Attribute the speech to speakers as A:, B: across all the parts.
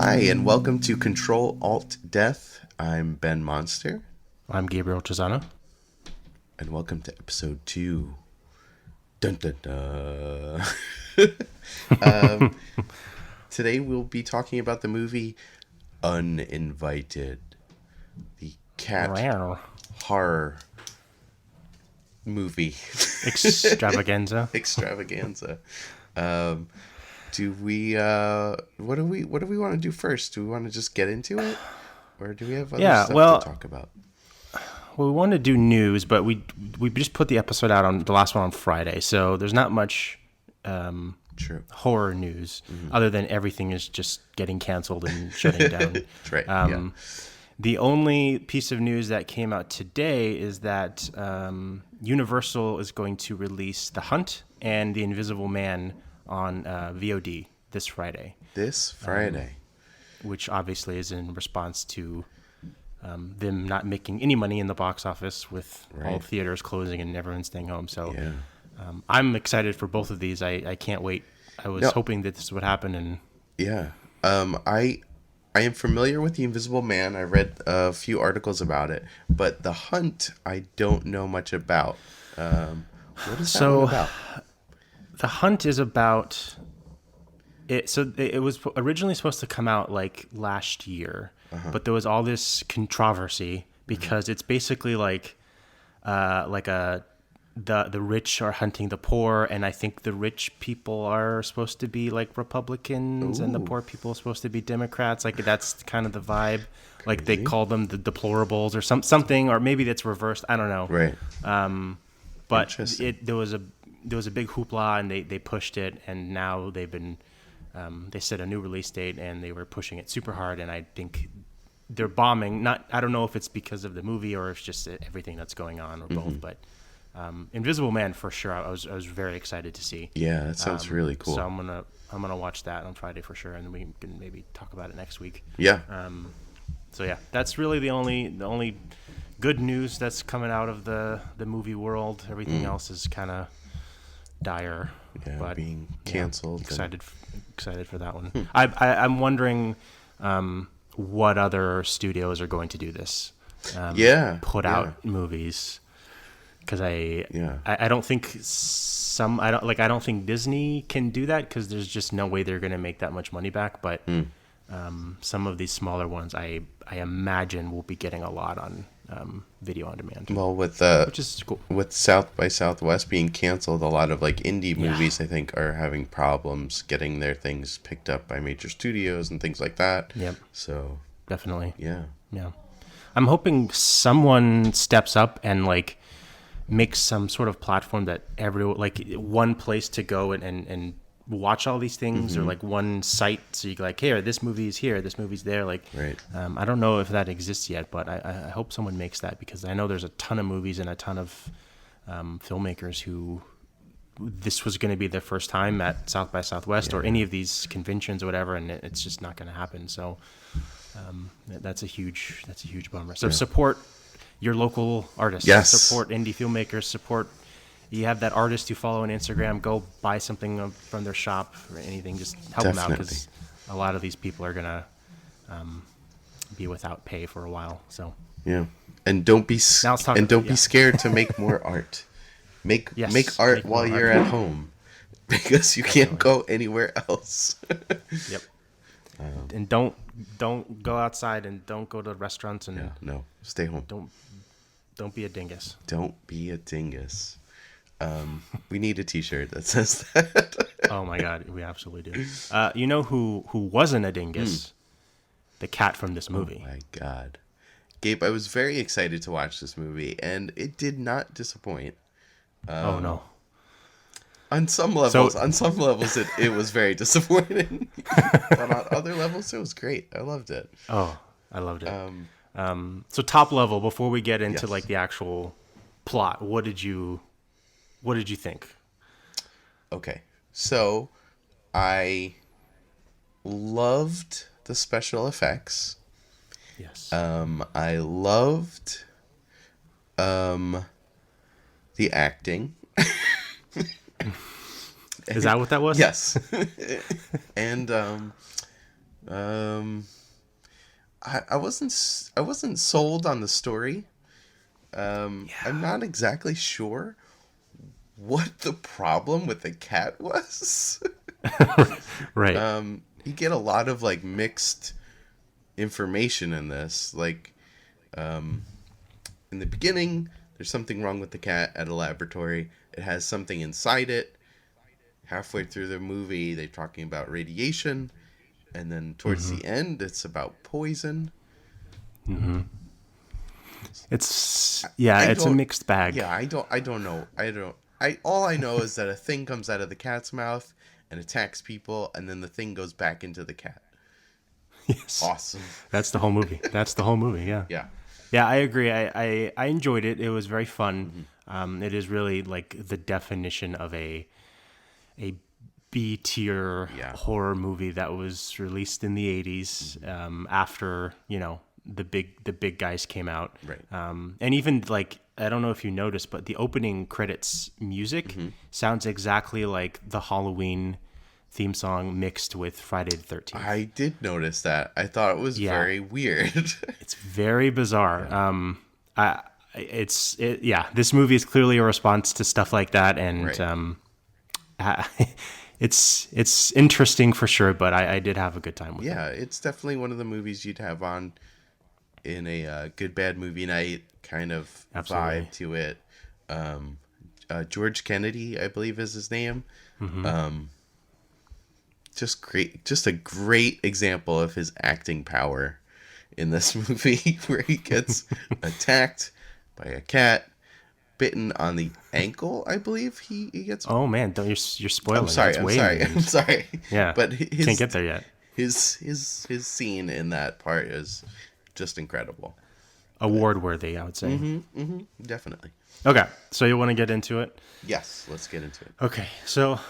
A: Hi, and welcome to ControlAltDeath. I'm Ben Monster.
B: I'm Gabriel Chisano.
A: And welcome to episode 2. Dun dun dun. Today we'll be talking about the movie Uninvited. The cat horror movie.
B: Extravaganza.
A: Extravaganza. Do we what do we want to do first? Do we want to just get into it, or do we have other stuff to talk about?
B: Well, we want to do news, but we just put the episode out on the last one on Friday, so there's not much horror news other than everything is just getting canceled and shutting down.
A: That's right.
B: The only piece of news that came out today is that Universal is going to release The Hunt and The Invisible Man on VOD this Friday. Which obviously is in response to them not making any money in the box office with all theaters closing and everyone staying home. So I'm excited for both of these. I can't wait. I was hoping that this would happen.
A: I am familiar with The Invisible Man. I read a few articles about it, but The Hunt I don't know much about. What is that one about?
B: The Hunt is about it. So it was originally supposed to come out like last year, but there was all this controversy because it's basically the rich are hunting the poor, and I think the rich people are supposed to be like Republicans, and the poor people are supposed to be Democrats. Like that's kind of the vibe. Crazy. Like they call them the deplorables or something, or maybe that's reversed. I don't know.
A: Right.
B: But there was a big hoopla, and they pushed it, and now they've been they set a new release date, and they were pushing it super hard, and I think they're bombing. I don't know if it's because of the movie or if it's just everything that's going on or both, but Invisible Man for sure. I was very excited to see.
A: Yeah, that sounds really cool.
B: So I'm gonna watch that on Friday for sure, and then we can maybe talk about it next week.
A: Yeah.
B: So yeah, that's really the only good news that's coming out of the movie world. Everything else is kind of dire.
A: Yeah,
B: but,
A: being canceled.
B: Excited for that one. I'm wondering what other studios are going to do this. Put out movies, because I don't think I don't think Disney can do that, because there's just no way they're going to make that much money back. But some of these smaller ones, I imagine will be getting a lot on video on demand.
A: Well, which is cool. With South by Southwest being canceled, a lot of like indie movies I think are having problems getting their things picked up by major studios and things like that.
B: Yep.
A: So
B: definitely.
A: Yeah.
B: I'm hoping someone steps up and like makes some sort of platform that everyone, like one place to go and watch all these things, or like one site, so you can like, hey, this movie is here, this movie's there. Like, I don't know if that exists yet, but I hope someone makes that, because I know there's a ton of movies and a ton of filmmakers who this was going to be their first time at South by Southwest or any of these conventions or whatever, and it's just not going to happen. So that's a huge bummer. So support your local artists. Support indie filmmakers. Support. You have that artist you follow on Instagram, go buy something from their shop or anything. Just help them out, because a lot of these people are going to be without pay for a while. So
A: and don't be scared to make more art. Make art while you're at home, because you can't go anywhere else.
B: Yep. And don't go outside, and don't go to restaurants, and
A: stay home.
B: Don't be a dingus.
A: Don't be a dingus. We need a T-shirt that says that.
B: Oh my God, we absolutely do. You know who wasn't a dingus? The cat from this movie.
A: Oh my God, Gabe! I was very excited to watch this movie, and it did not disappoint.
B: Oh no.
A: On some levels, it was very disappointing. But on other levels, it was great. I loved it.
B: Oh, I loved it. So top level, before we get into like the actual plot, what did you think?
A: Okay, so I loved the special effects.
B: Yes.
A: I loved the acting.
B: Is that what that was?
A: Yes. And Um, I wasn't sold on the story. I'm not exactly sure what the problem with the cat was.
B: Right.
A: You get a lot of like mixed information in this. Like, in the beginning, there's something wrong with the cat at a laboratory. It has something inside it. Halfway through the movie, they're talking about radiation, and then towards the end, it's about poison.
B: It's a mixed bag.
A: Yeah, I don't know. All I know is that a thing comes out of the cat's mouth and attacks people, and then the thing goes back into the cat.
B: Yes.
A: Awesome.
B: That's the whole movie. That's the whole movie. Yeah.
A: Yeah.
B: Yeah, I agree. I enjoyed it. It was very fun. It is really like the definition of a B tier
A: Yeah.
B: horror movie that was released in the 80s, after, the big guys came out.
A: Right.
B: And even like, I don't know if you noticed, but the opening credits music sounds exactly like the Halloween theme song mixed with Friday the 13th.
A: I did notice that. I thought it was very weird.
B: It's very bizarre. This movie is clearly a response to stuff like that, and it's interesting for sure. But I did have a good time with it.
A: Yeah, it's definitely one of the movies you'd have on in a good bad movie night kind of vibe to it. George Kennedy, I believe, is his name. Just a great example of his acting power in this movie, where he gets attacked by a cat, bitten on the ankle. I believe he gets.
B: Oh man, you're spoiling.
A: I'm sorry.
B: Yeah,
A: but
B: can't get there yet.
A: His scene in that part is just incredible.
B: Award worthy, I would say.
A: Definitely.
B: Okay, so you want to get into it?
A: Yes, let's get into it.
B: Okay, so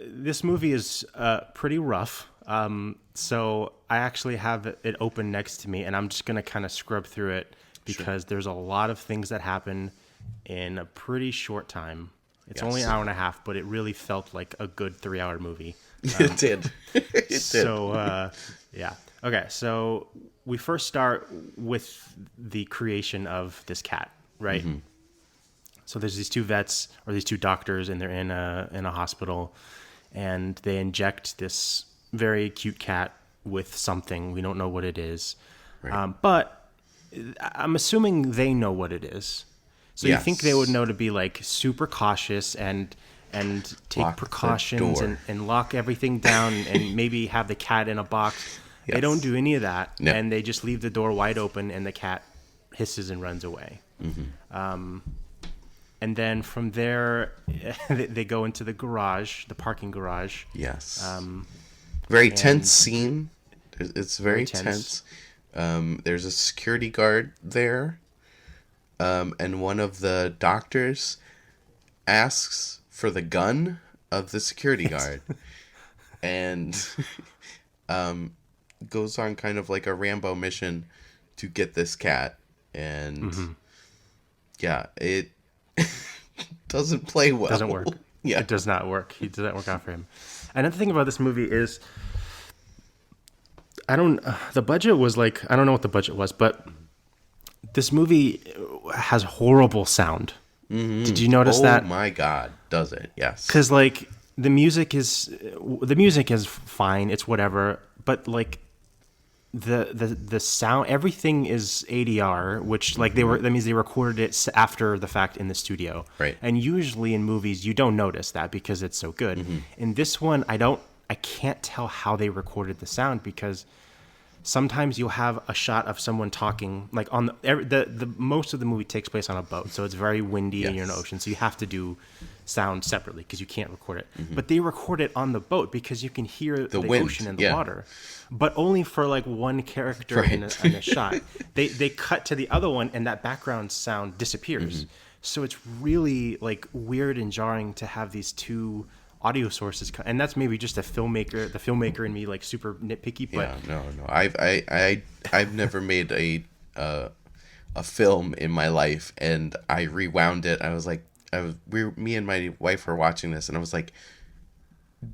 B: this movie is pretty rough. So I actually have it open next to me, and I'm just going to kind of scrub through it because there's a lot of things that happen in a pretty short time. It's only an hour and a half, but it really felt like a good 3-hour movie.
A: It did. It did.
B: So, yeah. Okay, so we first start with the creation of this cat, right? So there's these two vets, or these two doctors, and they're in a hospital, and they inject this very cute cat with something. We don't know what it is.
A: Right.
B: But I'm assuming they know what it is. So you think they would know to be like super cautious and take
A: Lock
B: precautions and lock everything down and maybe have the cat in a box.
A: Yes.
B: They don't do any of that,
A: No.
B: and they just leave the door wide open, and the cat hisses and runs away. And then from there, they go into the garage, the parking garage.
A: Yes. Very tense scene. It's very tense. There's a security guard there. And one of the doctors asks for the gun of the security guard. And goes on kind of like a Rambo mission to get this cat. And it doesn't play well.
B: Doesn't work.
A: Yeah.
B: It does not work. It does not work out for him. Another thing about this movie is, the budget was like, I don't know what the budget was, but this movie has horrible sound. Did you notice that?
A: Oh my God, does it? Yes.
B: Because like the music is fine. It's whatever. But like the sound, everything is ADR, which like that means they recorded it after the fact in the studio.
A: Right.
B: And usually in movies you don't notice that because it's so good. In this one, I can't tell how they recorded the sound, because sometimes you'll have a shot of someone talking, like on the most of the movie takes place on a boat, so it's very windy and you're in an ocean, so you have to do sound separately because you can't record it. But they record it on the boat because you can hear the
A: wind,
B: ocean and the water, but only for like one character in a shot. They cut to the other one and that background sound disappears. So it's really like weird and jarring to have these two audio sources, and that's maybe just the filmmaker in me, like super nitpicky. But
A: no, I've never made a film in my life, and I rewound it. I was like, me and my wife were watching this, and I was like,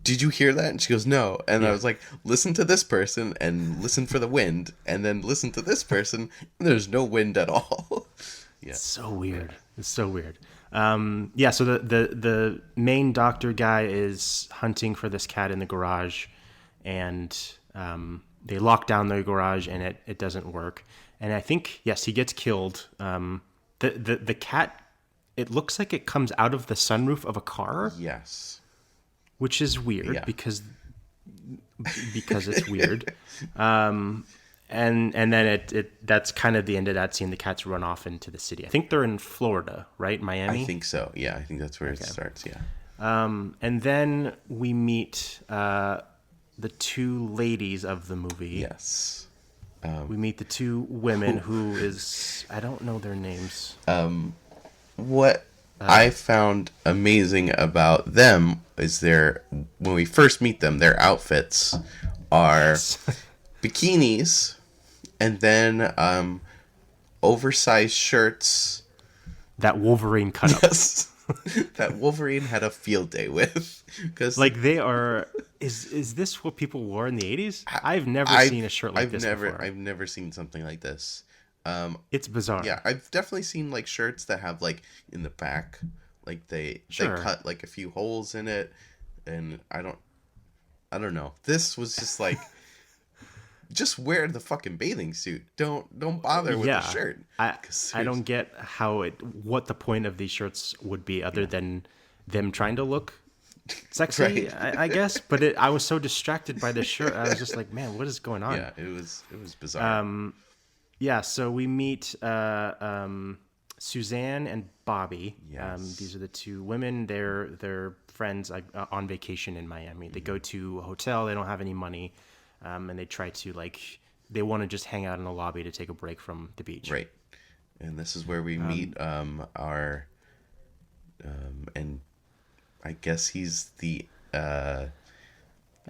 A: did you hear that? And she goes, no. And I
B: Yeah.
A: was like, listen to this person and listen for the wind, and then listen to this person, and there's no wind at all. Yeah.
B: So weird.
A: Yeah.
B: It's so weird. Yeah. So the main doctor guy is hunting for this cat in the garage, and they lock down the garage, and it doesn't work. And I think yes, he gets killed. The cat. It looks like it comes out of the sunroof of a car,
A: Yes.
B: which is weird
A: Yeah.
B: because it's weird. And then that's kind of the end of that scene. The cats run off into the city. I think they're in Florida, right? Miami.
A: I think so. Yeah, I think that's where it starts. Yeah.
B: And then we meet the two ladies of the movie.
A: Yes.
B: We meet the two women who is I don't know their names.
A: What I found amazing about them is when we first meet them, their outfits are bikinis and then oversized shirts.
B: That Wolverine cut up.
A: Yes. That Wolverine had a field day with. Cause
B: Like they are. Is this what people wore in the 80s? I've never seen a shirt like this before.
A: I've never seen something like this.
B: It's bizarre.
A: Yeah, I've definitely seen like shirts that have like in the back, like they cut like a few holes in it, and I don't know. This was just like, just wear the fucking bathing suit. Don't bother with the shirt.
B: I don't get what the point of these shirts would be other than them trying to look sexy,
A: Right.
B: I guess. But I was so distracted by this shirt. I was just like, man, what is going on?
A: Yeah, it was bizarre.
B: Yeah, so we meet Suzanne and Bobby.
A: Yes.
B: These are the two women. They're friends on vacation in Miami. They go to a hotel. They don't have any money, and they try to they want to just hang out in the lobby to take a break from the beach.
A: Right. And this is where we meet our and I guess he's the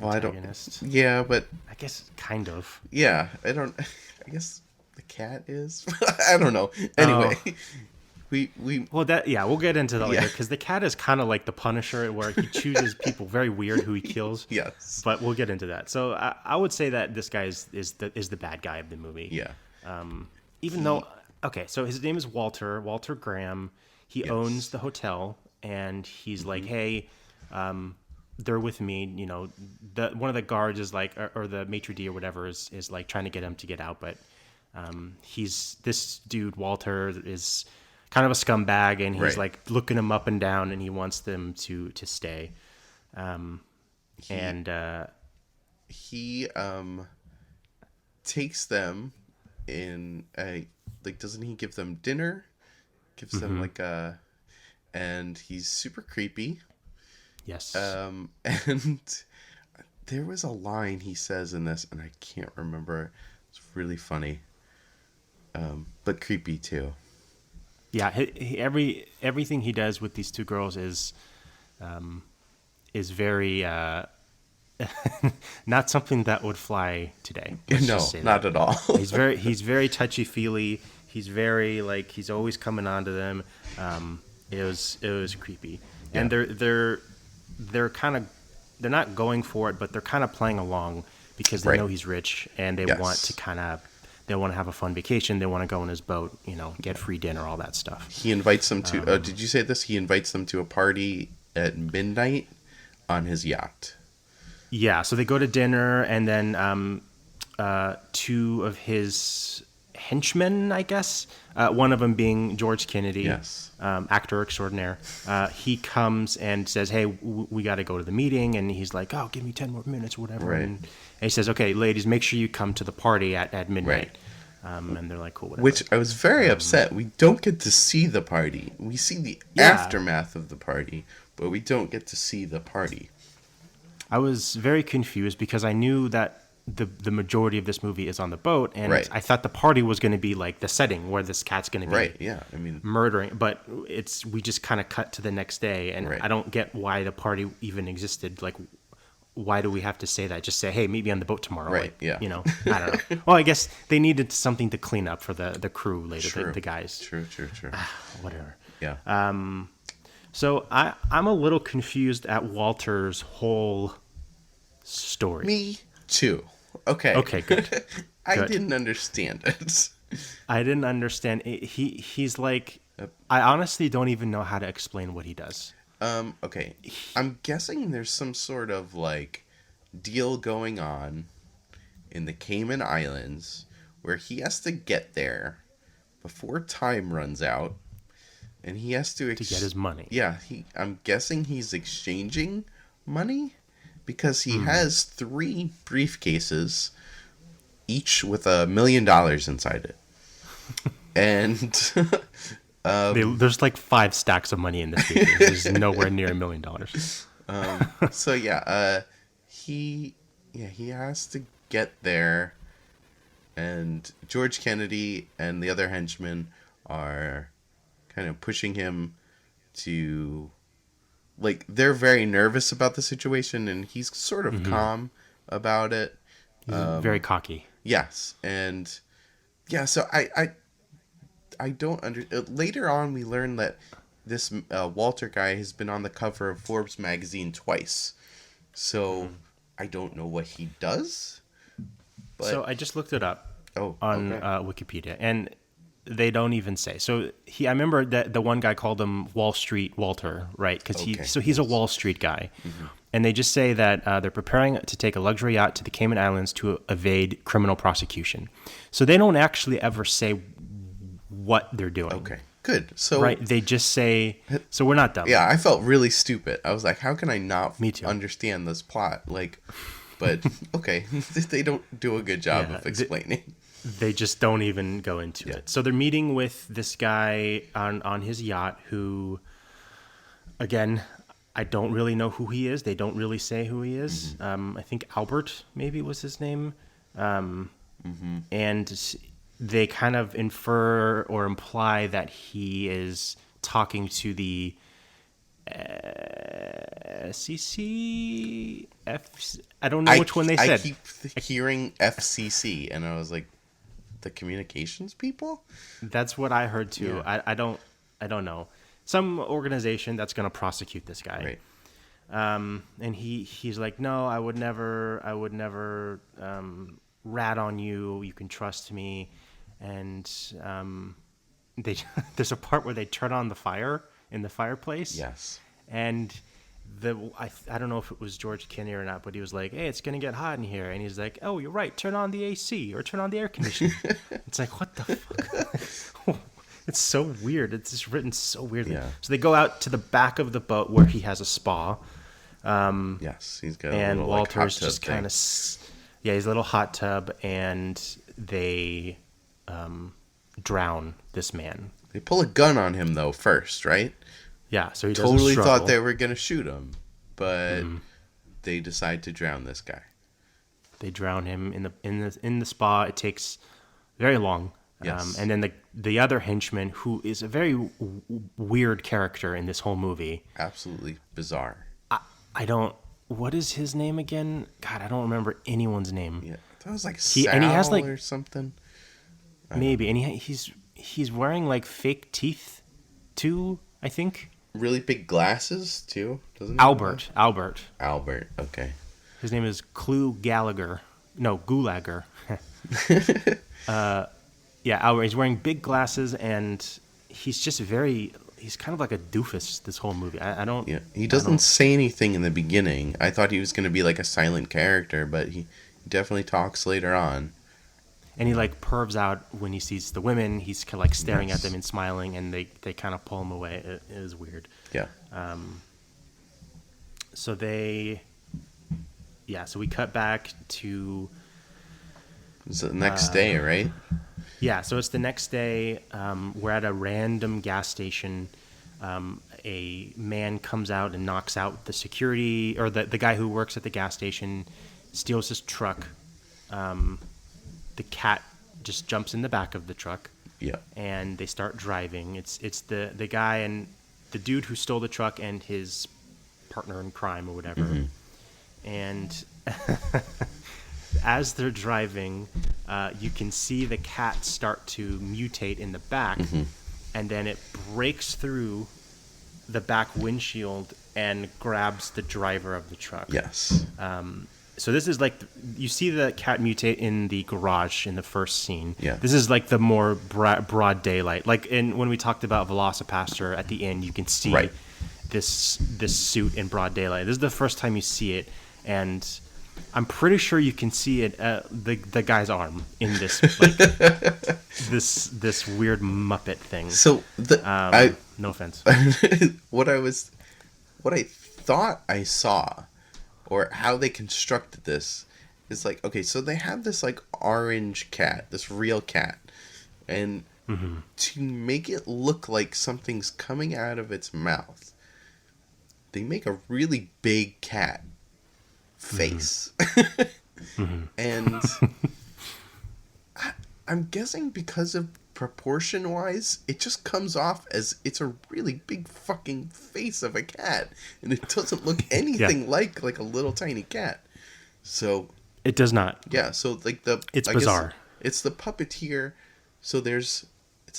B: Antagonist.
A: Yeah, but
B: I guess kind of.
A: yeah, I guess the cat is. I don't know. Anyway, we
B: Well, we'll get into that later
A: Yeah.
B: because the cat is kind of like the Punisher, where he chooses people very weird who he kills.
A: yes.
B: But we'll get into that. So I would say that this guy is the bad guy of the movie.
A: Yeah.
B: Even though, okay, so his name is Walter Graham. He owns the hotel, and he's like, hey, they're with me. You know, one of the guards is like, or the maitre d' or whatever is like trying to get him to get out, but this dude Walter is kind of a scumbag, and he's like looking him up and down, and he wants them to stay. He
A: takes them in a doesn't he give them dinner? Gives them and he's super creepy.
B: Yes.
A: And there was a line he says in this, and I can't remember. It's really funny, but creepy too.
B: Yeah, everything he does with these two girls is very not something that would fly today.
A: No, not at all.
B: He's very touchy feely. He's very he's always coming on to them. It was creepy, and they're kind of they're not going for it, but they're kind of playing along because they know he's rich and they want to they want to have a fun vacation. They want to go on his boat, get free dinner, all that stuff.
A: He invites them to. Did you say this? He invites them to a party at midnight on his yacht.
B: Yeah, so they go to dinner, and then two of his henchmen, I guess, one of them being George Kennedy, actor extraordinaire. He comes and says, "Hey, we got to go to the meeting," and he's like, "Oh, give me 10 more minutes, or whatever."
A: Right.
B: And he says, "Okay, ladies, make sure you come to the party at midnight." Right. And they're like, "Cool, whatever."
A: Which I was very upset. We don't get to see the party. We see the aftermath of the party, but we don't get to see the party.
B: I was very confused because I knew that the majority of this movie is on the boat, and I thought the party was going to be like the setting where this cat's going to be murdering, but we just kind of cut to the next day, and I don't get why the party even existed. Like, why do we have to say that? Just say, hey, meet me on the boat tomorrow.
A: Right,
B: I don't know. Well, I guess they needed something to clean up for the crew later, the guys.
A: True.
B: Whatever.
A: Yeah.
B: So I'm a little confused at Walter's whole story.
A: Me too. Okay.
B: Okay, good.
A: I
B: Good.
A: didn't understand it.
B: I didn't understand. He's like, I honestly don't even know how to explain what he does.
A: Okay. I'm guessing there's some sort of like deal going on in the Cayman Islands where he has to get there before time runs out, and he has to
B: To get his money.
A: Yeah, I'm guessing he's exchanging money because he has 3 briefcases, each with $1 million inside it. And
B: There's like 5 stacks of money in this movie. There's nowhere near $1 million.
A: so he has to get there, and George Kennedy and the other henchmen are kind of pushing him to, like, they're very nervous about the situation, and he's sort of calm about it.
B: He's very cocky.
A: Yes, and yeah, so I don't later on we learn that this Walter guy has been on the cover of Forbes magazine twice. So I don't know what he does. But
B: So I just looked it up
A: okay.
B: on Wikipedia, and they don't even say. So I remember that the one guy called him Wall Street Walter, right? Because he's a Wall Street guy. And they just say that they're preparing to take a luxury yacht to the Cayman Islands to evade criminal prosecution. So they don't actually ever say what they're doing.
A: Okay, good. So
B: right, they just say, so we're not dumb.
A: Yeah, I felt really stupid. I was like, how can I not
B: Me too.
A: understand this plot? Like, but okay, they don't do a good job of explaining.
B: They just don't even go into it. So they're meeting with this guy on his yacht who, again, I don't really know who he is. They don't really say who he is. I think Albert maybe was his name. And they kind of infer or imply that he is talking to the SEC, I don't know which one they said.
A: I keep hearing FCC, and I was like, the communications people?
B: That's what I heard too.
A: Yeah.
B: I don't know. Some organization that's going to prosecute this guy.
A: Right.
B: And he's like, no, I would never rat on you. You can trust me. And there's a part where they turn on the fire in the fireplace.
A: Yes.
B: And I don't know if it was George Kennedy or not, but he was like, hey, it's going to get hot in here. And he's like, oh, you're right. Turn on the AC or turn on the air conditioning. It's like, what the fuck? It's so weird. It's just written so weirdly.
A: Yeah.
B: So they go out to the back of the boat where he has a spa.
A: Yes, he's got a
B: and
A: little,
B: Walter's
A: like,
B: just kind of, he's a little hot tub, and they drown this man.
A: They pull a gun on him though first, right?
B: Yeah, so he doesn't
A: totally
B: struggle.
A: thought they were gonna shoot him, but they decide to drown this guy.
B: They drown him in the spa. It takes very long.
A: Yes.
B: And then the other henchman, who is a very weird character in this whole movie.
A: Absolutely bizarre.
B: I don't. What is his name again? God, I don't remember anyone's name.
A: Yeah, that was like Sal
B: and he has like
A: or something.
B: Maybe, and he's wearing like fake teeth too. I think.
A: Really big glasses too, doesn't he?
B: Albert.
A: Okay.
B: His name is Gulager. Yeah, Albert. He's wearing big glasses, and he's just he's kind of like a doofus this whole movie. I don't.
A: Yeah, he doesn't say anything in the beginning. I thought he was going to be like a silent character, but he definitely talks later on.
B: And he like pervs out when he sees the women. He's kind of like staring at them and smiling, and they kind of pull him away. It is weird.
A: Yeah.
B: So we cut back to.
A: It's the next day, right?
B: Yeah, so it's the next day. We're at a random gas station. A man comes out and knocks out the security, or the guy who works at the gas station, steals his truck. The cat just jumps in the back of the truck.
A: Yeah.
B: And they start driving. It's the guy and the dude who stole the truck and his partner in crime or whatever. And as they're driving, you can see the cat start to mutate in the back, and then it breaks through the back windshield and grabs the driver of the truck.
A: Yes.
B: So this is like, you see the cat mutate in the garage in the first scene.
A: Yeah.
B: This is like the more broad daylight. Like when we talked about Velocipaster at the end, you can see
A: Right.
B: this suit in broad daylight. This is the first time you see it, and I'm pretty sure you can see it the guy's arm in this like this weird Muppet thing.
A: So
B: No offense.
A: what I thought I saw, or how they constructed this, is like, okay, so they have this like orange cat, this real cat, and to make it look like something's coming out of its mouth, they make a really big cat face. And I'm guessing because of proportion wise, it just comes off as it's a really big fucking face of a cat, and it doesn't look anything like a little tiny cat. So
B: it does not.
A: Yeah, so like
B: it's bizarre.
A: It's the puppeteer. So it's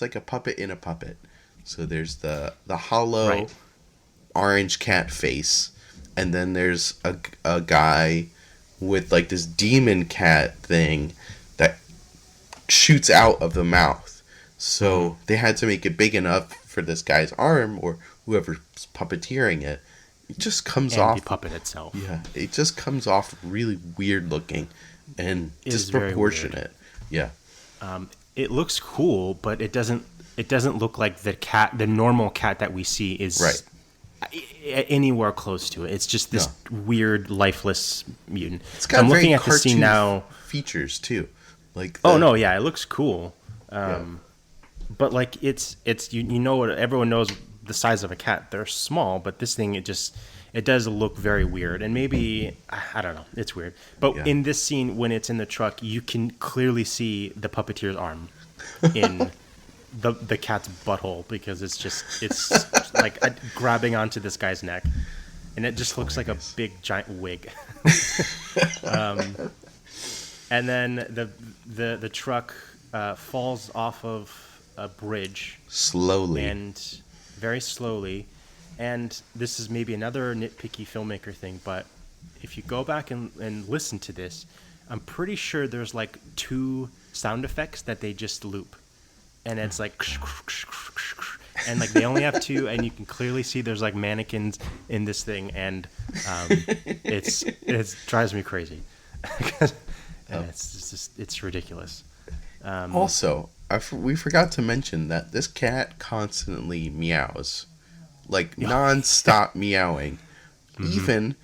A: like a puppet in a puppet. So there's the hollow orange cat face, and then there's a guy with like this demon cat thing that shoots out of the mouth. So they had to make it big enough for this guy's arm, or whoever's puppeteering it. It just comes off.
B: The puppet itself.
A: Yeah, it just comes off really weird looking and disproportionate. Yeah.
B: It looks cool, but it doesn't look like the normal cat that we see is anywhere close to it. It's just this weird, lifeless mutant.
A: It's got
B: I'm
A: very
B: looking at the scene now.
A: Features too, like
B: it looks cool. But like it's you know what, everyone knows the size of a cat. They're small, but this thing it does look very weird, and maybe I don't know, it's weird. But in this scene, when it's in the truck, you can clearly see the puppeteer's arm in the cat's butthole, because it's like grabbing onto this guy's neck, and it just looks like a big giant wig. And then the truck falls off of a bridge
A: slowly,
B: and very slowly. And this is maybe another nitpicky filmmaker thing, but if you go back and listen to this, I'm pretty sure there's like 2 sound effects that they just loop, and it's like and like they only have 2, and you can clearly see there's like mannequins in this thing, and it drives me crazy. And it's ridiculous.
A: Also, we forgot to mention that this cat constantly meows, like non-stop meowing, even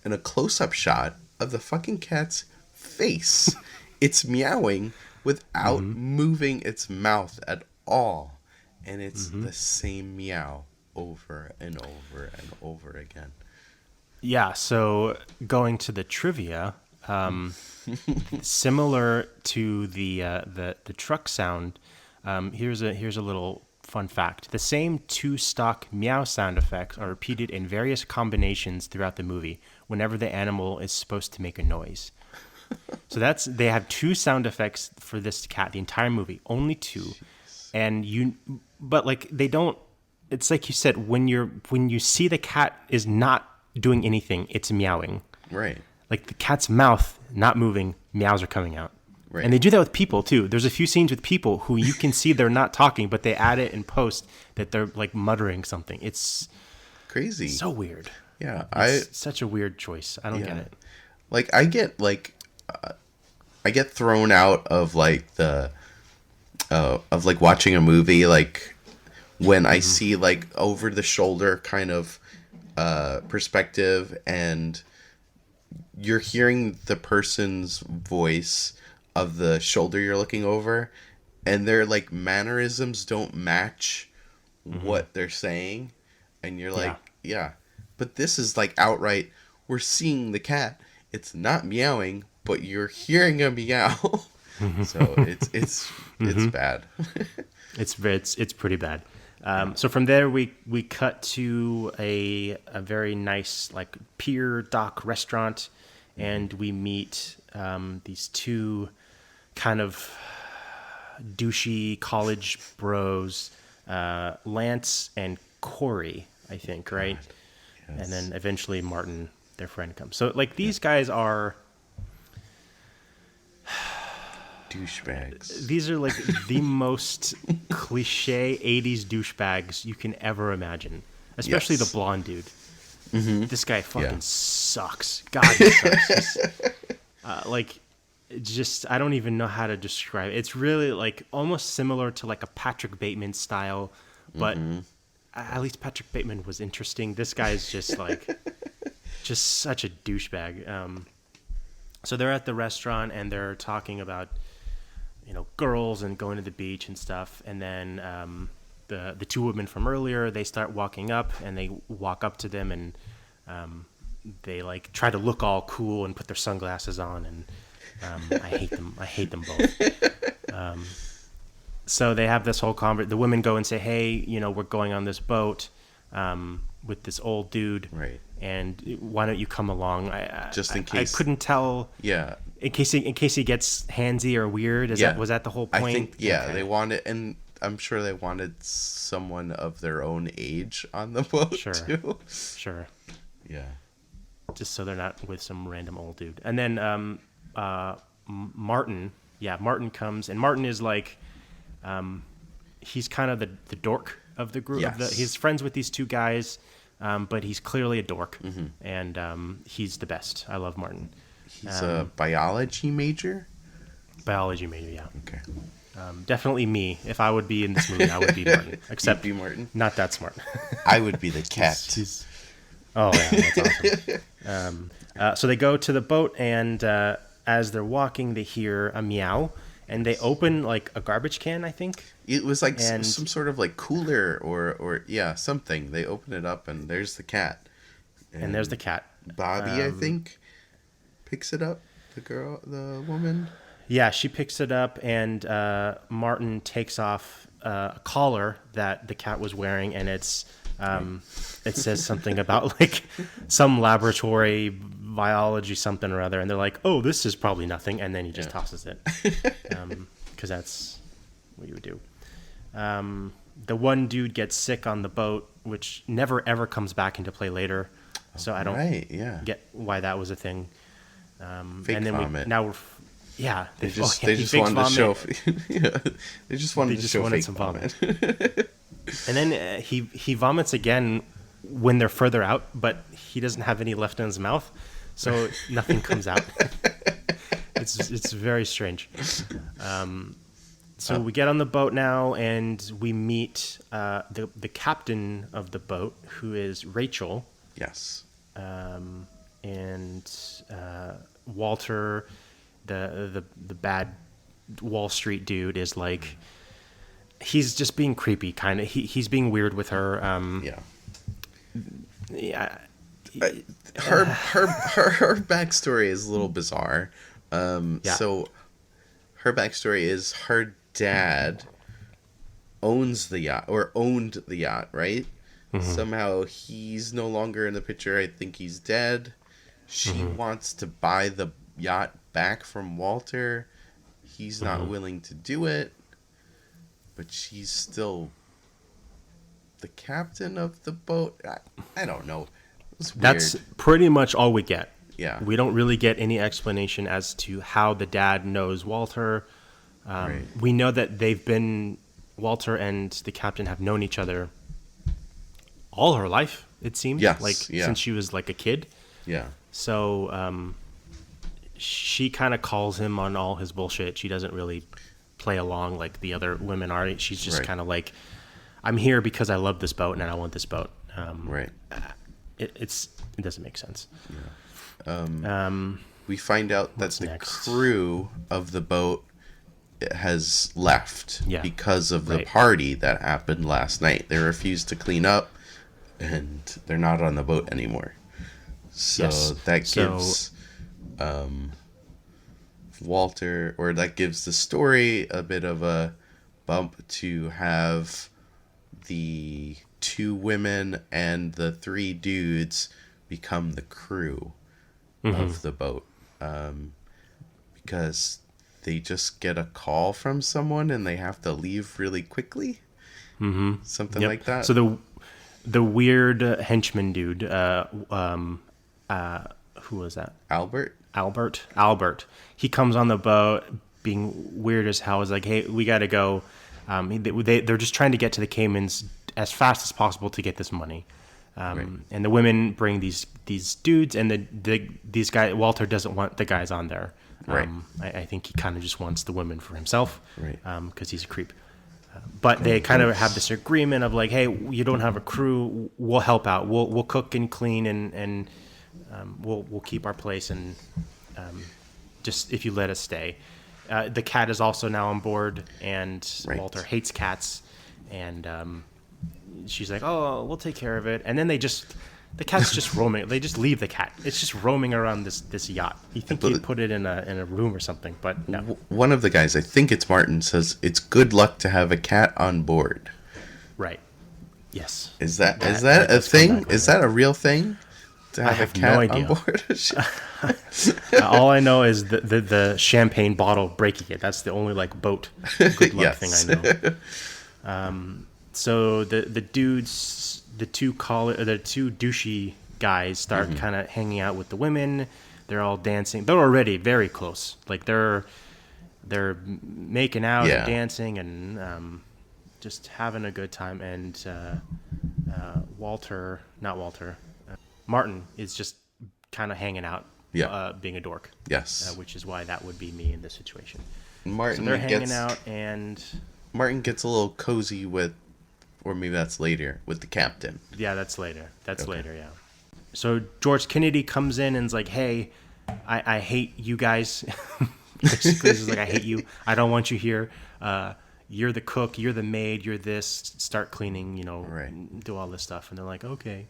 A: in a close-up shot of the fucking cat's face. It's meowing without moving its mouth at all, and it's the same meow over and over and over again.
B: Yeah, so going to the trivia, similar to the truck sound, here's a little fun fact. The same 2 stock meow sound effects are repeated in various combinations throughout the movie whenever the animal is supposed to make a noise. So they have 2 sound effects for this cat, the entire movie, only 2. And but like they don't, it's like you said, when you see the cat is not doing anything, it's meowing.
A: Right.
B: Like the cat's mouth not moving, meows are coming out.
A: Right.
B: And they do that with people too. There's a few scenes with people who you can see they're not talking, but they add it in post that they're like muttering something. It's
A: crazy.
B: So weird.
A: Yeah,
B: it's such a weird choice. I don't get it.
A: Like I get thrown out of like of like watching a movie, like when I see like over the shoulder kind of perspective, and you're hearing the person's voice of the shoulder you're looking over, and their like mannerisms don't match what they're saying, and you're like, but this is like outright, we're seeing the cat, it's not meowing, but you're hearing a meow. So it's bad.
B: It's pretty bad. So from there we cut to a very nice like pier dock restaurant, and we meet these 2 kind of douchey college bros, Lance and Corey. I think, right?
A: Yes.
B: And then eventually Martin, their friend, comes. So like these guys are
A: douchebags.
B: These are like the most cliche 80s douchebags you can ever imagine. Especially the blonde dude. Mm-hmm. This guy fucking sucks. God, he sucks. I don't even know how to describe it. It's really like almost similar to like a Patrick Bateman style, but at least Patrick Bateman was interesting. This guy is just like, just such a douchebag. So they're at the restaurant and they're talking about, girls and going to the beach and stuff. And then the two women from earlier, they start walking up and they walk up to them and they like try to look all cool and put their sunglasses on. And I hate them. I hate them both. So they have this whole conversation. The women go and say, hey, we're going on this boat with this old dude.
A: Right.
B: And why don't you come along?
A: Just in case.
B: I couldn't tell.
A: Yeah.
B: In case he gets handsy or weird. Was that the whole point?
A: I think, okay. They wanted, and I'm sure they wanted someone of their own age on the boat too.
B: Sure.
A: Yeah.
B: Just so they're not with some random old dude. And then Martin comes, and Martin is like, he's kind of the dork of the group.
A: Yes.
B: He's friends with these two guys, but he's clearly a dork, and he's the best. I love Martin.
A: He's a biology major?
B: Biology major, yeah.
A: Okay.
B: Definitely me. If I would be in this movie, I would be Martin. Except
A: you'd be Martin?
B: Not that smart.
A: I would be the cat.
B: Oh, yeah, that's awesome. So they go to the boat, and as they're walking, they hear a meow, and they open like a garbage can, I think.
A: It was like some sort of like cooler or something. They open it up, and there's the cat.
B: And there's the cat.
A: Bobby, I think, picks it up. The woman.
B: Yeah, she picks it up, and Martin takes off a collar that the cat was wearing, and it's it says something about like some laboratory biology something or other, and they're like, oh, this is probably nothing, and then he just tosses it because that's what you would do. The one dude gets sick on the boat, which never ever comes back into play later, so I don't get why that was a thing.
A: Fake
B: and then
A: vomit.
B: They just
A: wanted to show. They just wanted to show fake
B: some vomit. And then he vomits again when they're further out, but he doesn't have any left in his mouth, so nothing comes out. It's very strange. So we get on the boat now, and we meet the captain of the boat, who is Rachel.
A: Yes.
B: And Walter, the bad Wall Street dude, is like, he's just being creepy, kind of. He's being weird with her. Her
A: backstory is a little bizarre. So her backstory is her dad owned the yacht, right? Mm-hmm. Somehow he's no longer in the picture. I think he's dead. She wants to buy the yacht back from Walter. He's not willing to do it, but she's still the captain of the boat. I don't know.
B: That's pretty much all we get.
A: Yeah.
B: We don't really get any explanation as to how the dad knows Walter.
A: Right.
B: We know that Walter and the captain have known each other all her life, it seems.
A: Yes.
B: Since she was like a kid.
A: Yeah.
B: So she kind of calls him on all his bullshit. She doesn't really play along like the other women are. She's just kind of like, I'm here because I love this boat and I want this boat.
A: Right.
B: It doesn't make sense.
A: Yeah. We find out that the crew of the boat has left because of the party that happened last night. They refused to clean up, and they're not on the boat anymore. So that gives Walter, or that gives the story a bit of a bump to have the two women and the three dudes become the crew of the boat, because they just get a call from someone and they have to leave really quickly. Something like that.
B: So the weird henchman dude. Who was that? Albert. He comes on the boat, being weird as hell. Is like, hey, we got to go. They're just trying to get to the Caymans as fast as possible to get this money.
A: Right.
B: And the women bring these dudes, and these guys. Walter doesn't want the guys on there.
A: Right.
B: I think he kind of just wants the women for himself.
A: Right.
B: Because he's a creep. But they kind of have this agreement of like, hey, you don't have a crew, we'll help out. We'll cook and clean and we'll keep our place, and just if you let us stay. The cat is also now on board, and
A: Right.
B: Walter hates cats, and she's like, oh, we'll take care of it. And then the cat's just roaming. They just leave the cat. It's just roaming around this yacht. You think he'd put it in a room or something, but no.
A: One of the guys, I think it's Martin, says it's good luck to have a cat on board.
B: Right. Yes.
A: Is that a thing? Is that a real thing? To have,
B: I have
A: a cat
B: no idea.
A: on board?
B: All I know is the champagne bottle breaking it. That's the only like boat good luck thing I know. So the dudes, the two douchey guys start kind of hanging out with the women. They're all dancing. They're already very close. Like they're making out and dancing and just having a good time. And Martin is just kind of hanging out, being a dork.
A: Yes.
B: Which is why that would be me in this situation.
A: Martin
B: so they're hanging out, and
A: Martin gets a little cozy with, or maybe that's later, with the captain.
B: Yeah, that's later. Later, yeah. So George Kennedy comes in and is like, hey, I hate you guys. Basically, he's like, I hate you. I don't want you here. You're the cook. You're the maid. You're this. Start cleaning,
A: Right.
B: do all this stuff. And they're like, okay.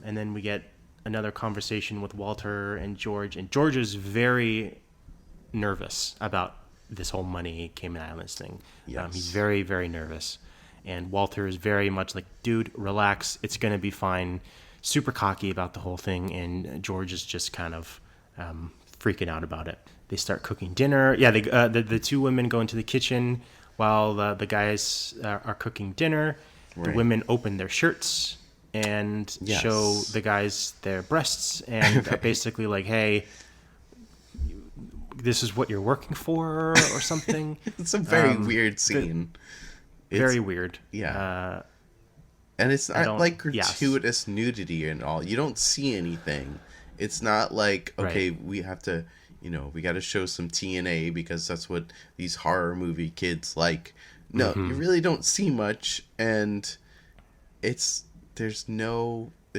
B: And then we get another conversation with Walter and George. And George is very nervous about this whole money Cayman Islands thing.
A: Yes.
B: He's very, very nervous. And Walter is very much like, dude, relax. It's going to be fine. Super cocky about the whole thing. And George is just kind of freaking out about it. They start cooking dinner. Yeah, the two women go into the kitchen while the guys are cooking dinner. Right. The women open their shirts and show the guys their breasts and are basically like, hey, this is what you're working for or something.
A: It's a very weird scene.
B: Very weird.
A: Yeah. And it's not like gratuitous nudity and all. You don't see anything. It's not like, okay, we have to, we got to show some TNA because that's what these horror movie kids like. No, you really don't see much. And it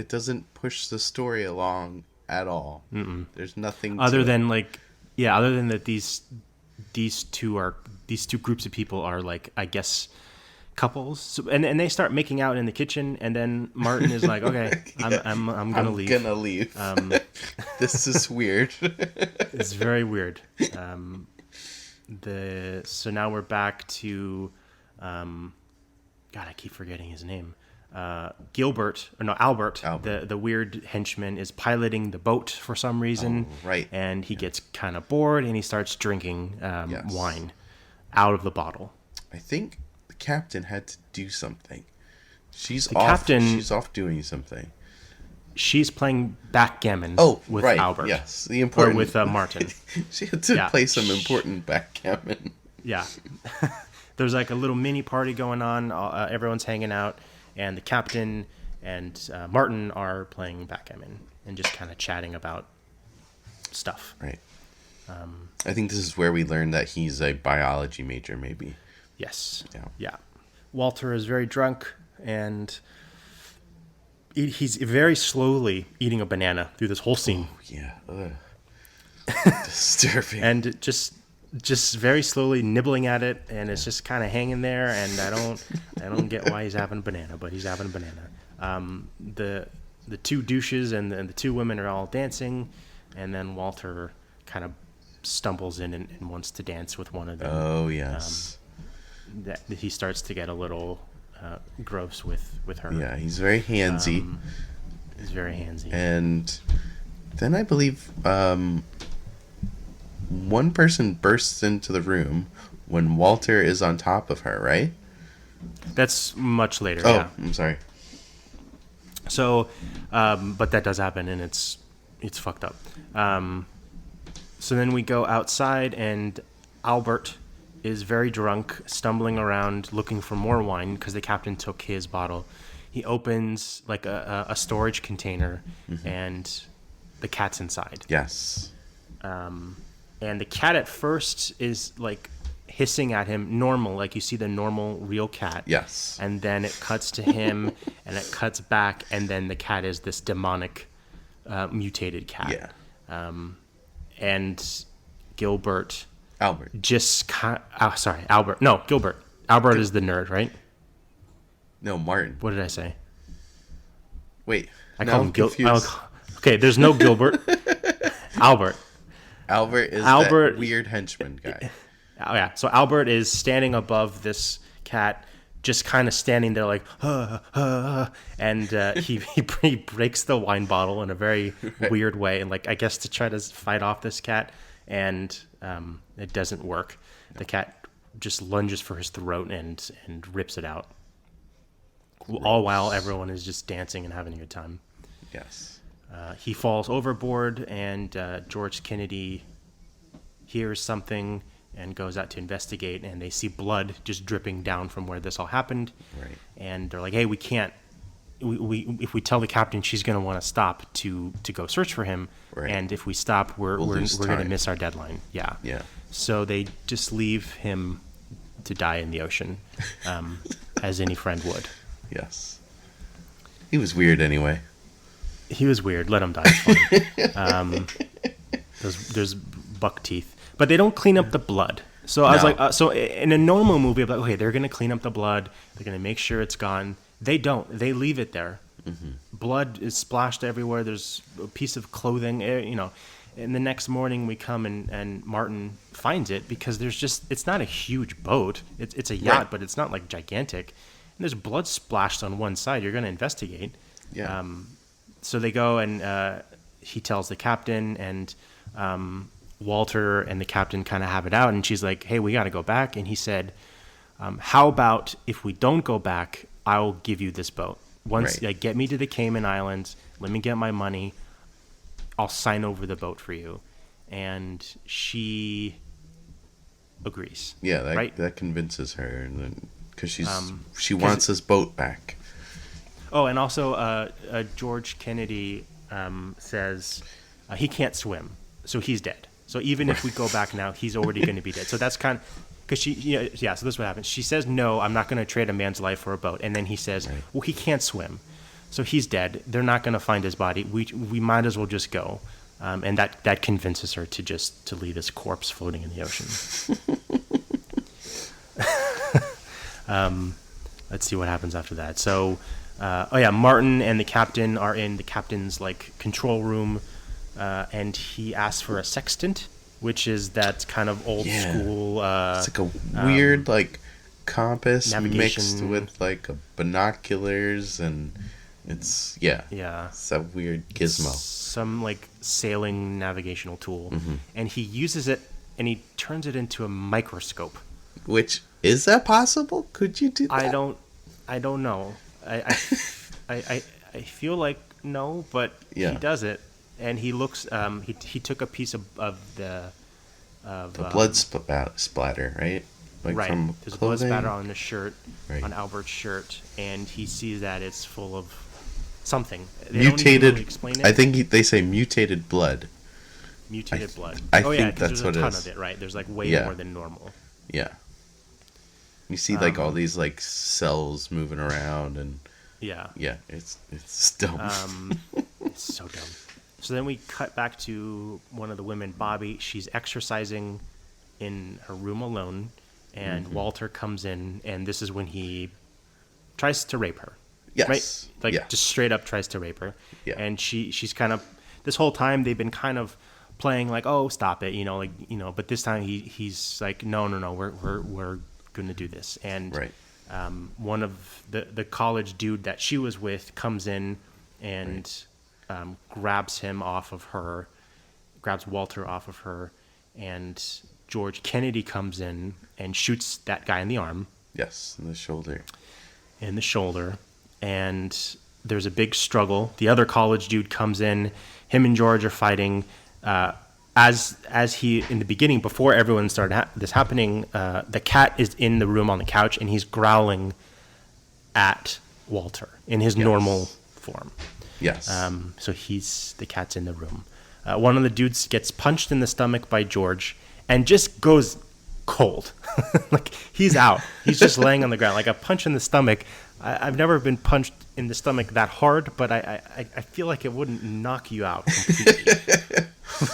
A: doesn't push the story along at all. Mm-mm. There's nothing
B: other than that these two groups of people are like, I guess, couples. So, and they start making out in the kitchen, and then Martin is like, okay, I'm gonna leave.
A: I'm gonna leave. This is weird.
B: It's very weird. So now we're back to God, I keep forgetting his name. Albert, the weird henchman, is piloting the boat for some reason.
A: Oh, right.
B: And he gets kind of bored and he starts drinking wine out of the bottle.
A: I think the captain had to do something. She's
B: the captain.
A: She's off doing something.
B: She's playing backgammon with Albert.
A: Yes, the important.
B: Or with Martin.
A: She had to play some important backgammon.
B: Yeah. There's like a little mini party going on. Everyone's hanging out. And the captain and Martin are playing backgammon and just kind of chatting about stuff.
A: Right. I think this is where we learn that he's a biology major, maybe.
B: Yes. Yeah. Walter is very drunk, and he's very slowly eating a banana through this whole scene.
A: Oh, yeah. Disturbing.
B: And just very slowly nibbling at it, and it's just kind of hanging there. And I don't get why he's having a banana, but he's having a banana. The two douches and the two women are all dancing, and then Walter kind of stumbles in and wants to dance with one of them.
A: Oh yes.
B: That he starts to get a little gross with her.
A: Yeah, he's very handsy. And then I believe one person bursts into the room when Walter is on top of her, right?
B: That's much later.
A: Oh,
B: Yeah.
A: I'm sorry.
B: So, but that does happen, and it's fucked up. So then we go outside, and Albert is very drunk, stumbling around looking for more wine because the captain took his bottle. He opens like a storage container, and the cat's inside.
A: Yes.
B: And the cat at first is like hissing at him normal, like you see the normal real cat.
A: Yes.
B: And then it cuts to him, and it cuts back, and then the cat is this demonic, mutated cat.
A: Yeah.
B: And Gilbert
A: Albert.
B: Albert. No, Gilbert. Albert is the nerd, right?
A: No, Martin.
B: What did I say?
A: Wait.
B: I
A: now
B: call
A: I'm
B: him
A: confused.
B: Okay, there's no Gilbert. Albert.
A: Albert is that weird henchman guy.
B: Oh, yeah. So Albert is standing above this cat, just kind of standing there like, and he breaks the wine bottle in a very weird way, and like I guess to try to fight off this cat, and it doesn't work. No. The cat just lunges for his throat and rips it out. Gross. All while everyone is just dancing and having a good time.
A: Yes.
B: He falls overboard, and George Kennedy hears something and goes out to investigate, and they see blood just dripping down from where this all happened.
A: Right.
B: And they're like, hey, we can't, if we tell the captain, she's going to want to stop to go search for him. Right. And if we stop, we're going to miss our deadline. Yeah.
A: Yeah.
B: So they just leave him to die in the ocean, as any friend would.
A: Yes. He was weird anyway.
B: He was weird. Let him die. It's fine. There's buck teeth. But they don't clean up the blood. So I was like, so in a normal movie, I'm like, okay, they're going to clean up the blood. They're going to make sure it's gone. They don't. They leave it there. Mm-hmm. Blood is splashed everywhere. There's a piece of clothing, you know. And the next morning we come and Martin finds it because it's not a huge boat. It's a yacht, right. But it's not like gigantic. And there's blood splashed on one side. You're going to investigate.
A: Yeah.
B: So they go and he tells the captain, and Walter and the captain kind of have it out, and she's like, hey, we got to go back. And he said, how about if we don't go back, I'll give you this boat. Once, right. Get me to the Cayman Islands, let me get my money, I'll sign over the boat for you. And she agrees.
A: Yeah, that convinces her, because she wants this boat back.
B: Oh, and also George Kennedy says he can't swim, so he's dead. So even if we go back now, he's already going to be dead. So that's kind of, because so this is what happens. She says, no, I'm not going to trade a man's life for a boat. And then he says, right. Well, he can't swim. So he's dead. They're not going to find his body. We might as well just go. And that convinces her to leave his corpse floating in the ocean. Let's see what happens after that. So, Martin and the captain are in the captain's control room. And he asks for a sextant, which is that kind of old school.
A: It's like a weird compass mixed with binoculars, and it's it's a weird gizmo.
B: Some sailing navigational tool, mm-hmm. And he uses it and he turns it into a microscope.
A: Which is that possible? Could you do that?
B: I don't know. I feel like no, but he does it. And he looks. He took a piece of the
A: blood splatter, right?
B: Right.
A: From
B: There's
A: clothing?
B: Blood splatter on the shirt,
A: right.
B: On Albert's shirt, and he sees that it's full of something. They
A: mutated.
B: Don't even really explain it.
A: I think they say mutated blood.
B: Mutated blood.
A: I think that's what it is.
B: There's a ton of it, right? There's way more than normal.
A: Yeah. You see all these cells moving around, and it's dumb.
B: It's so dumb. So then we cut back to one of the women, Bobby. She's exercising in her room alone, and mm-hmm. Walter comes in, and this is when he tries to rape her.
A: Yes.
B: Right? Just straight up tries to rape her.
A: Yeah.
B: And she's kind of, this whole time they've been kind of playing oh, stop it, but this time he's like, no, we're going to do this. And
A: right.
B: One of the college dude that she was with comes in and... Right. Grabs Walter off of her, and George Kennedy comes in and shoots that guy in the arm.
A: Yes, in the shoulder.
B: In the shoulder. And there's a big struggle. The other college dude comes in. Him and George are fighting. As he, in the beginning, before everyone started this happening, the cat is in the room on the couch, and he's growling at Walter in his normal form.
A: Yes.
B: So the cat's in the room. One of the dudes gets punched in the stomach by George and just goes cold. Like, he's out. He's just laying on the ground. Like, a punch in the stomach. I've never been punched in the stomach that hard, but I feel like it wouldn't knock you out completely.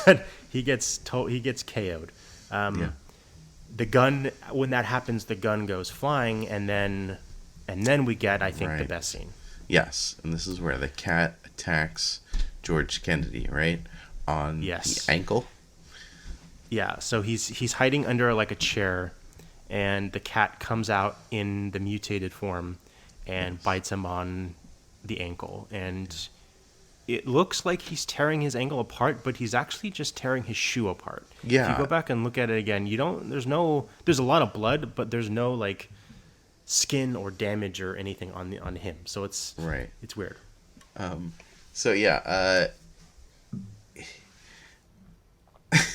B: But he gets KO'd. The gun, when that happens, the gun goes flying, and then we get, I think, the best scene.
A: Yes, and this is where the cat attacks George Kennedy, right? On the ankle.
B: Yeah, so he's hiding under like a chair, and the cat comes out in the mutated form and bites him on the ankle. And it looks like he's tearing his ankle apart, but he's actually just tearing his shoe apart. Yeah. If you go back and look at it again, there's a lot of blood, but there's no like skin or damage or anything on him. So it's weird.
A: So yeah,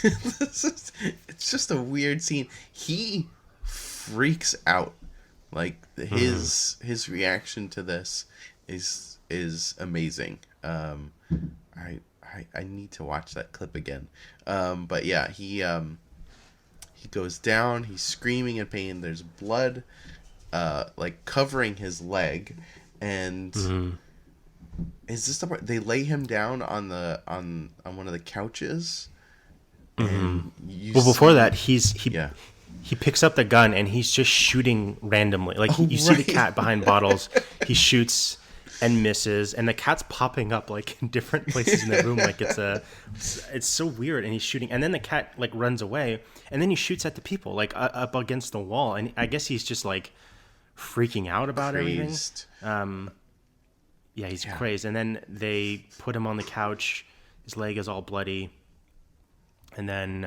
A: it's just a weird scene. He freaks out. Like his reaction to this is amazing. I need to watch that clip again. But yeah, he goes down. He's screaming in pain. There's blood, like covering his leg, and is this the part they lay him down on one of the couches? And
B: before that, he picks up the gun and he's just shooting randomly. Like you see the cat behind bottles. He shoots and misses, and the cat's popping up like in different places in the room. Like it's so weird. And he's shooting, and then the cat like runs away, and then he shoots at the people like up against the wall. And I guess he's just like freaking out about everything. Yeah, he's crazed. And then they put him on the couch. His leg is all bloody. And then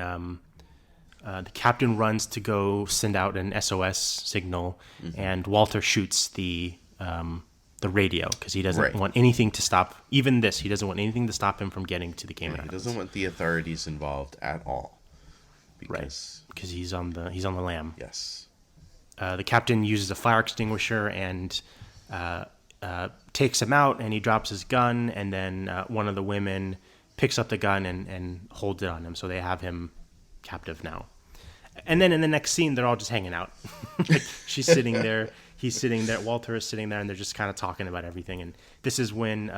B: the captain runs to go send out an SOS signal, and Walter shoots the radio because he doesn't want anything to stop. Even this, he doesn't want anything to stop him from getting to the Cayman Islands.
A: He doesn't want the authorities involved at all.
B: Because he's on the lam.
A: Yes.
B: The captain uses a fire extinguisher and takes him out, and he drops his gun, and then one of the women picks up the gun and holds it on him, so they have him captive now. And then in the next scene, they're all just hanging out. Like, she's sitting there, he's sitting there, Walter is sitting there, and they're just kind of talking about everything. And this is when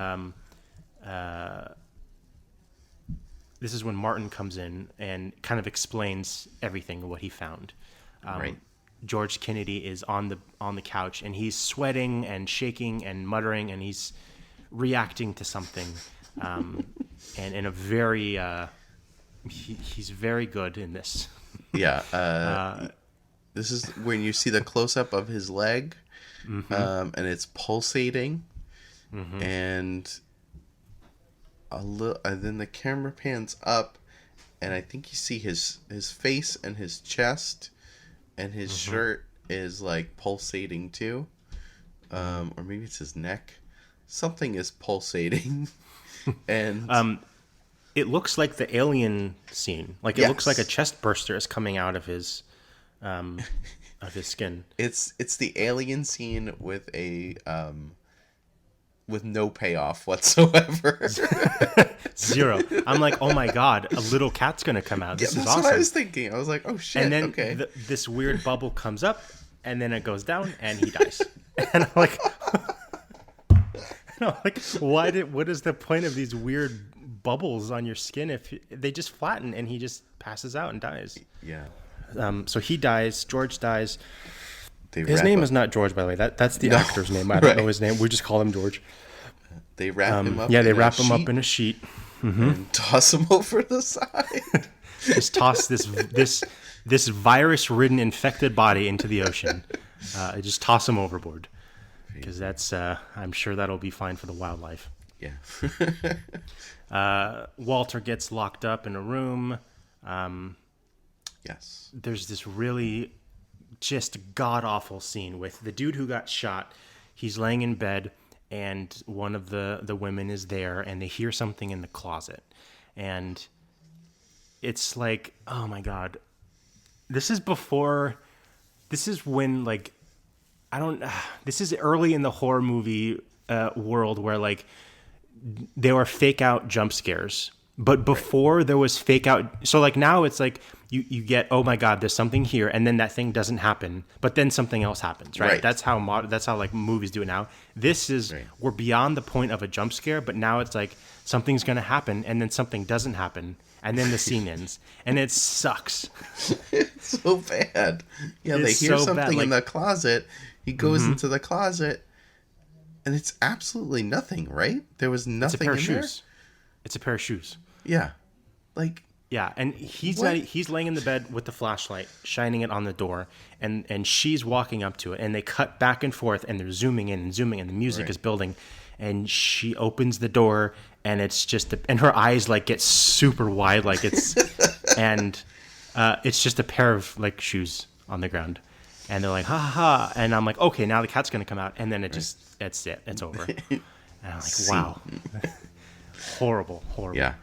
B: Martin comes in and kind of explains everything, what he found. George Kennedy is on the couch, and he's sweating and shaking and muttering, and he's reacting to something. And in a very, he's very good in this.
A: Yeah. This is when you see the close-up of his leg, and it's pulsating, and then the camera pans up, and I think you see his face and his chest, and his shirt is like pulsating too, or maybe it's his neck. Something is pulsating. And
B: it looks like the alien scene. Like it looks like a chest burster is coming out of his skin.
A: It's the alien scene with with no payoff whatsoever.
B: Zero. I'm like, oh my god, a little cat's gonna come out. This is awesome. That's
A: what I was thinking. I was like, oh shit.
B: And then this weird bubble comes up, and then it goes down, and he dies. And I'm like. No, like, what is the point of these weird bubbles on your skin if they just flatten and he just passes out and dies?
A: Yeah.
B: So he dies. George dies. His name is not George, by the way. That's the actor's name. I don't know his name. We just call him George.
A: They wrap him up.
B: Yeah, they wrap him up in a sheet
A: and toss him over the side.
B: Just toss this virus-ridden, infected body into the ocean. Just toss him overboard. Because that's, I'm sure that'll be fine for the wildlife.
A: Yeah.
B: Walter gets locked up in a room.
A: Yes.
B: There's this really just god-awful scene with the dude who got shot. He's laying in bed, and one of the women is there, and they hear something in the closet. And it's like, oh my God. This is when, like, this is early in the horror movie world where, like, there were fake out jump scares. But before there was fake out, so like now it's like you get, oh my God, there's something here, and then that thing doesn't happen, but then something else happens, right? That's how like movies do it now. This is we're beyond the point of a jump scare, but now it's like something's gonna happen, and then something doesn't happen, and then the scene ends, and it sucks.
A: It's so bad. Yeah, they hear something in the closet. He goes into the closet, and it's absolutely nothing, right? There was nothing in there.
B: It's a pair of shoes.
A: Yeah, like
B: and he's laying in the bed with the flashlight, shining it on the door, and she's walking up to it, and they cut back and forth, and they're zooming in and zooming, and the music is building, and she opens the door, and it's just and her eyes like get super wide, like it's and it's just a pair of like shoes on the ground, and they're like ha ha ha, and I'm like, okay, now the cat's gonna come out, and then that's it, it's over, and I'm like, wow. Horrible.
A: Yeah.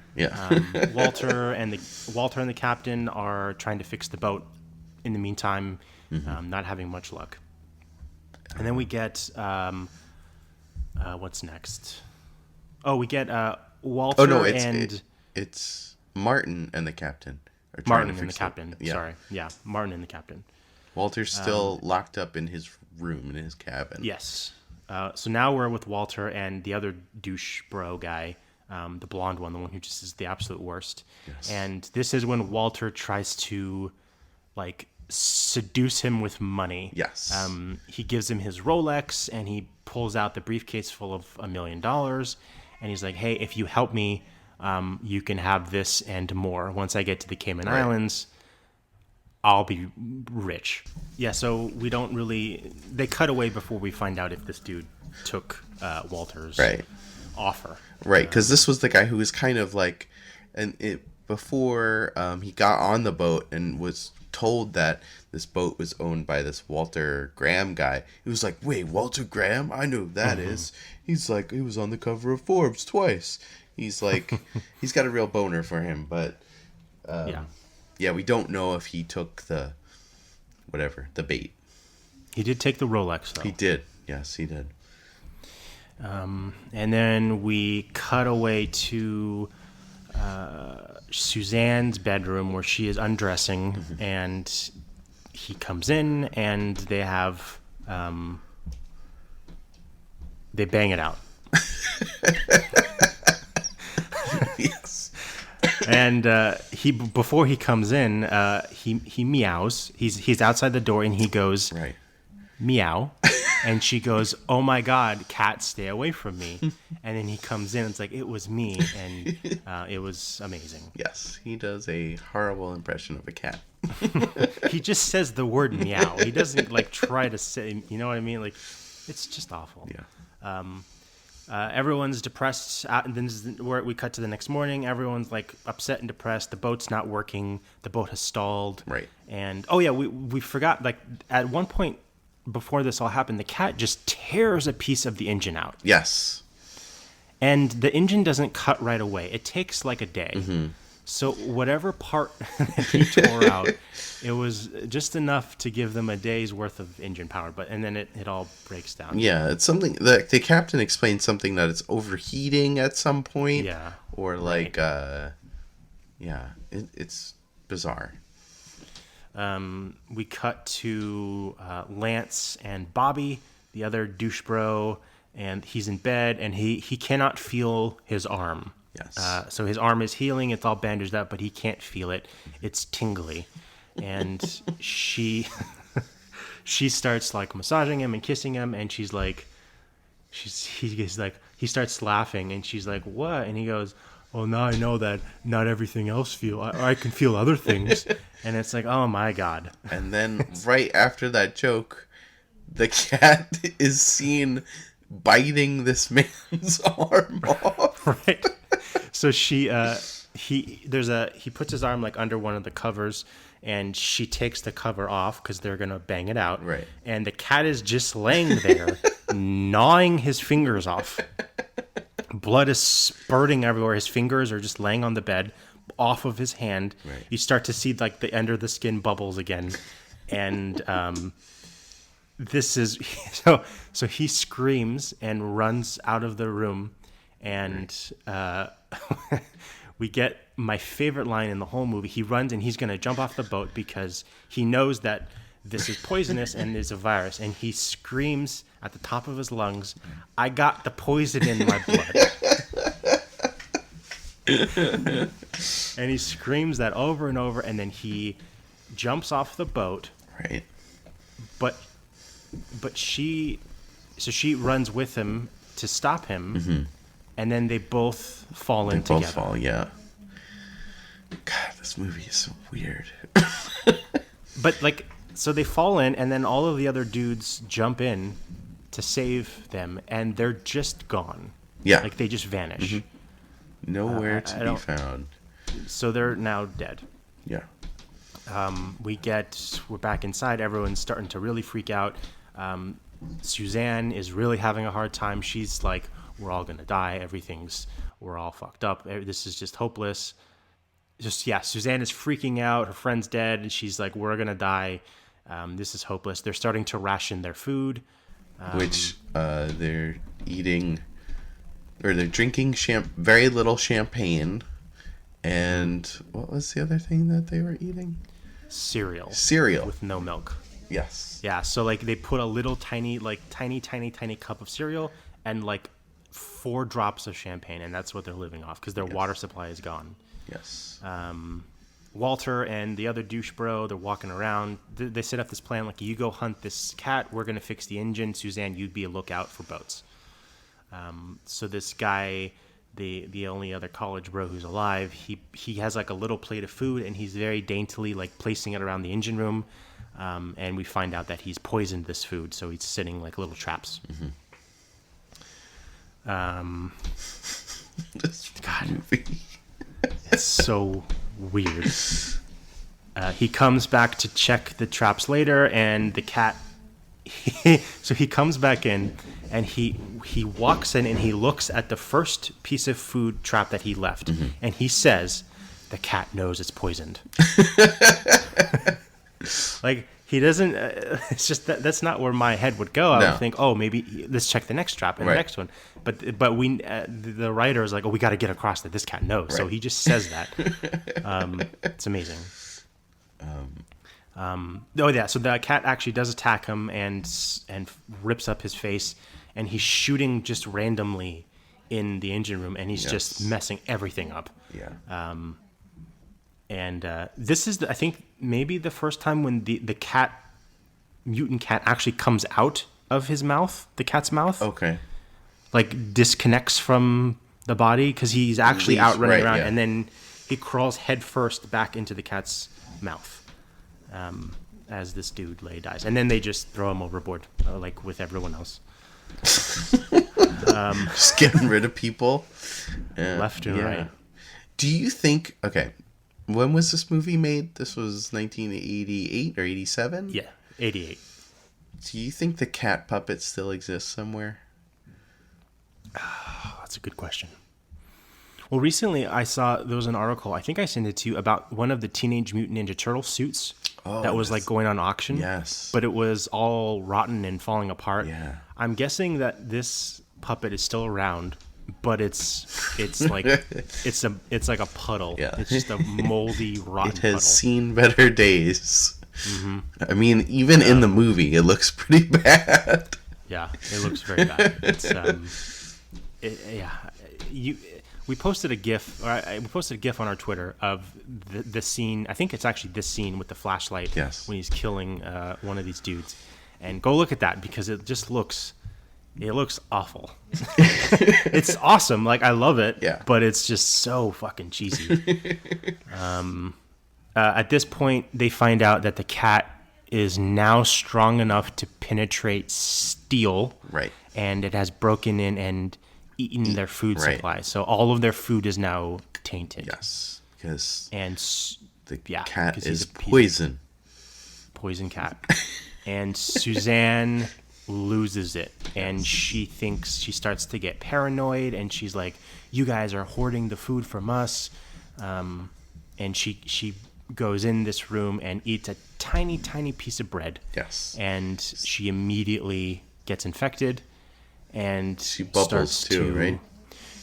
B: Walter and the captain are trying to fix the boat. In the meantime, not having much luck. And then we get what's next? Oh, we get Walter.
A: Oh no, it's Martin and the captain.
B: Martin and the captain. Sorry, Martin and the captain.
A: Walter's still locked up in his room in his cabin.
B: Yes. So now we're with Walter and the other douche bro guy. The blonde one, the one who just is the absolute worst. Yes. And this is when Walter tries to, like, seduce him with money.
A: Yes.
B: He gives him his Rolex, and he pulls out the briefcase full of $1 million. And he's like, hey, if you help me, you can have this and more. Once I get to the Cayman Islands, I'll be rich. Yeah, so we don't really... They cut away before we find out if this dude took Walter's offer.
A: Right, because this was the guy who was kind of like... before he got on the boat and was told that this boat was owned by this Walter Graham guy, he was like, wait, Walter Graham? I know who that is. He's like, he was on the cover of Forbes twice. He's like, he's got a real boner for him, but... Yeah, we don't know if he took the bait.
B: He did take the Rolex, though.
A: He did. Yes, he did.
B: And then we cut away to Suzanne's bedroom where she is undressing, and he comes in, and they have... they bang it out.
A: Yes.
B: And before he comes in, he meows. He's outside the door, and he goes, meow. And she goes, oh my God, cat, stay away from me. And then he comes in, and it's like, it was me, and it was amazing.
A: Yes, he does a horrible impression of a cat.
B: He just says the word meow. He doesn't like try to say, you know what I mean? Like, it's just awful.
A: Yeah.
B: Everyone's depressed. And then where we cut to the next morning. Everyone's like upset and depressed. The boat's not working. The boat has stalled.
A: Right.
B: And oh yeah, we forgot. Like at one point before this all happened, the cat just tears a piece of the engine out.
A: Yes.
B: And the engine doesn't cut right away. It takes like a day. Mm-hmm. So whatever part that he tore out, it was just enough to give them a day's worth of engine power. And then it all breaks down.
A: Yeah, it's something that the captain explained something that it's overheating at some point.
B: Yeah.
A: Or like, it's bizarre.
B: We cut to Lance and Bobby, the other douche bro, and he's in bed, and he cannot feel his arm.
A: Yes.
B: So his arm is healing. It's all bandaged up, but he can't feel it. It's tingly. And she starts like massaging him and kissing him, and he's like, he starts laughing, and she's like, what? And he goes, well, now I know that not everything else I can feel other things. And it's like, oh my God. And
A: then right after that joke, the cat is seen biting this man's arm off.
B: Right. So he puts his arm like under one of the covers, and she takes the cover off because they're going to bang it out.
A: Right.
B: And the cat is just laying there, gnawing his fingers off. Blood is spurting everywhere. His fingers are just laying on the bed, off of his hand.
A: Right.
B: You start to see like the under the skin bubbles again. And this is so he screams and runs out of the room, and we get my favorite line in the whole movie. He runs and he's going to jump off the boat because he knows that this is poisonous and is a virus, and he screams at the top of his lungs, "I got the poison in my blood." And he screams that over and over, and then he jumps off the boat.
A: Right.
B: But she runs with him to stop him, and then they both fall in together.
A: Both fall, yeah. God, this movie is so weird.
B: But like, so they fall in, and then all of the other dudes jump in to save them, and they're just gone.
A: Yeah.
B: Like they just vanish.
A: Nowhere to be found.
B: So they're now dead.
A: Yeah.
B: We're back inside. Everyone's starting to really freak out. Suzanne is really having a hard time. She's like, we're all going to die. We're all fucked up. This is just hopeless. Suzanne is freaking out. Her friend's dead. And she's like, we're going to die. This is hopeless. They're starting to ration their food.
A: Which they're eating, or they're drinking very little champagne. And what was the other thing that they were eating?
B: Cereal with no milk.
A: Yes.
B: Yeah, so like they put a little tiny cup of cereal and like 4 drops of champagne, and that's what they're living off because their water supply is gone.
A: Yes.
B: Walter and the other douche bro, they're walking around. They set up this plan like, you go hunt this cat, we're gonna fix the engine. Suzanne, you'd be a lookout for boats. So this guy, the only other college bro who's alive, he has like a little plate of food, and he's very daintily like placing it around the engine room, and we find out that he's poisoned this food, so he's setting like little traps.
A: This
B: God,
A: movie.
B: it's so weird. He comes back to check the traps later, and the cat. So he comes back in, and he walks in and he looks at the first piece of food trap that he left, and he says, "The cat knows it's poisoned." Like he doesn't. It's just that's not where my head would go. I would think, oh, maybe let's check the next trap and the next one. But we the writer is like, oh, we got to get across that this cat knows. Right. So he just says that. It's amazing. So the cat actually does attack him and rips up his face, and he's shooting just randomly in the engine room, and he's just messing everything up.
A: Yeah.
B: And this is, I think, maybe the first time when the mutant cat actually comes out of his mouth, the cat's mouth.
A: Okay.
B: Like disconnects from the body because he's actually out running around, and then he crawls head first back into the cat's mouth. As this dude dies, and then they just throw him overboard, like with everyone else.
A: Just getting rid of people,
B: left and right.
A: Do you think? Okay, when was this movie made? This was 1988 or 87.
B: Yeah, 88.
A: Do you think the cat puppet still exists somewhere?
B: That's a good question. Well, recently I saw there was an article, I think I sent it to you, about one of the Teenage Mutant Ninja Turtle suits that was like going on auction.
A: Yes.
B: But it was all rotten and falling apart.
A: Yeah.
B: I'm guessing that this puppet is still around, but it's like it's like a puddle.
A: Yeah.
B: It's just a moldy, rotten
A: It has
B: puddle.
A: seen better days. Mm-hmm. I mean, even in the movie, it looks pretty bad.
B: Yeah, it looks very bad. It's we posted a GIF, we posted a GIF on our Twitter of the scene. I think it's actually this scene with the flashlight when he's killing one of these dudes. And go look at that because it just looks awful. It's awesome, like I love it.
A: Yeah.
B: But it's just so fucking cheesy. At this point, they find out that the cat is now strong enough to penetrate steel.
A: Right.
B: And it has broken in and eaten their food supply. So all of their food is now tainted.
A: Yes. Because
B: and
A: The
B: Yeah,
A: cat
B: 'cause
A: is
B: he's a
A: poison.
B: poison cat. And Suzanne loses it, and she starts to get paranoid, and she's like, you guys are hoarding the food from us. And she goes in this room and eats a tiny piece of bread.
A: Yes.
B: And she immediately gets infected, and
A: She bubbles too, right?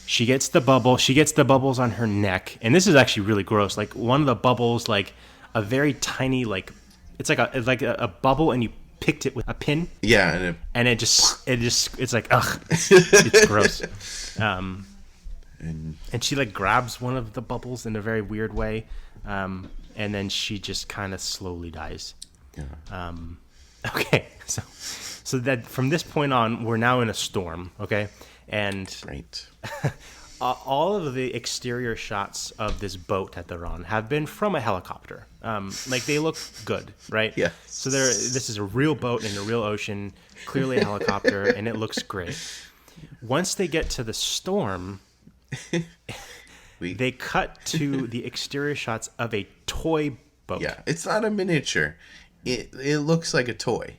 B: She gets the bubbles on her neck, and this is actually really gross. Like, one of the bubbles, like a very tiny, like it's like a bubble, and you picked it with a pin.
A: Yeah,
B: and it's like, ugh, it's gross. And she like grabs one of the bubbles in a very weird way, and then she just kind of slowly dies.
A: Yeah.
B: Okay, so that from this point on, we're now in a storm. Okay, and
A: Right.
B: all of the exterior shots of this boat that they're on have been from a helicopter. Like, they look good, right?
A: Yeah.
B: So this is a real boat in a real ocean, clearly a helicopter, and it looks great. Once they get to the storm, they cut to the exterior shots of a toy boat.
A: Yeah, it's not a miniature. It looks like a toy.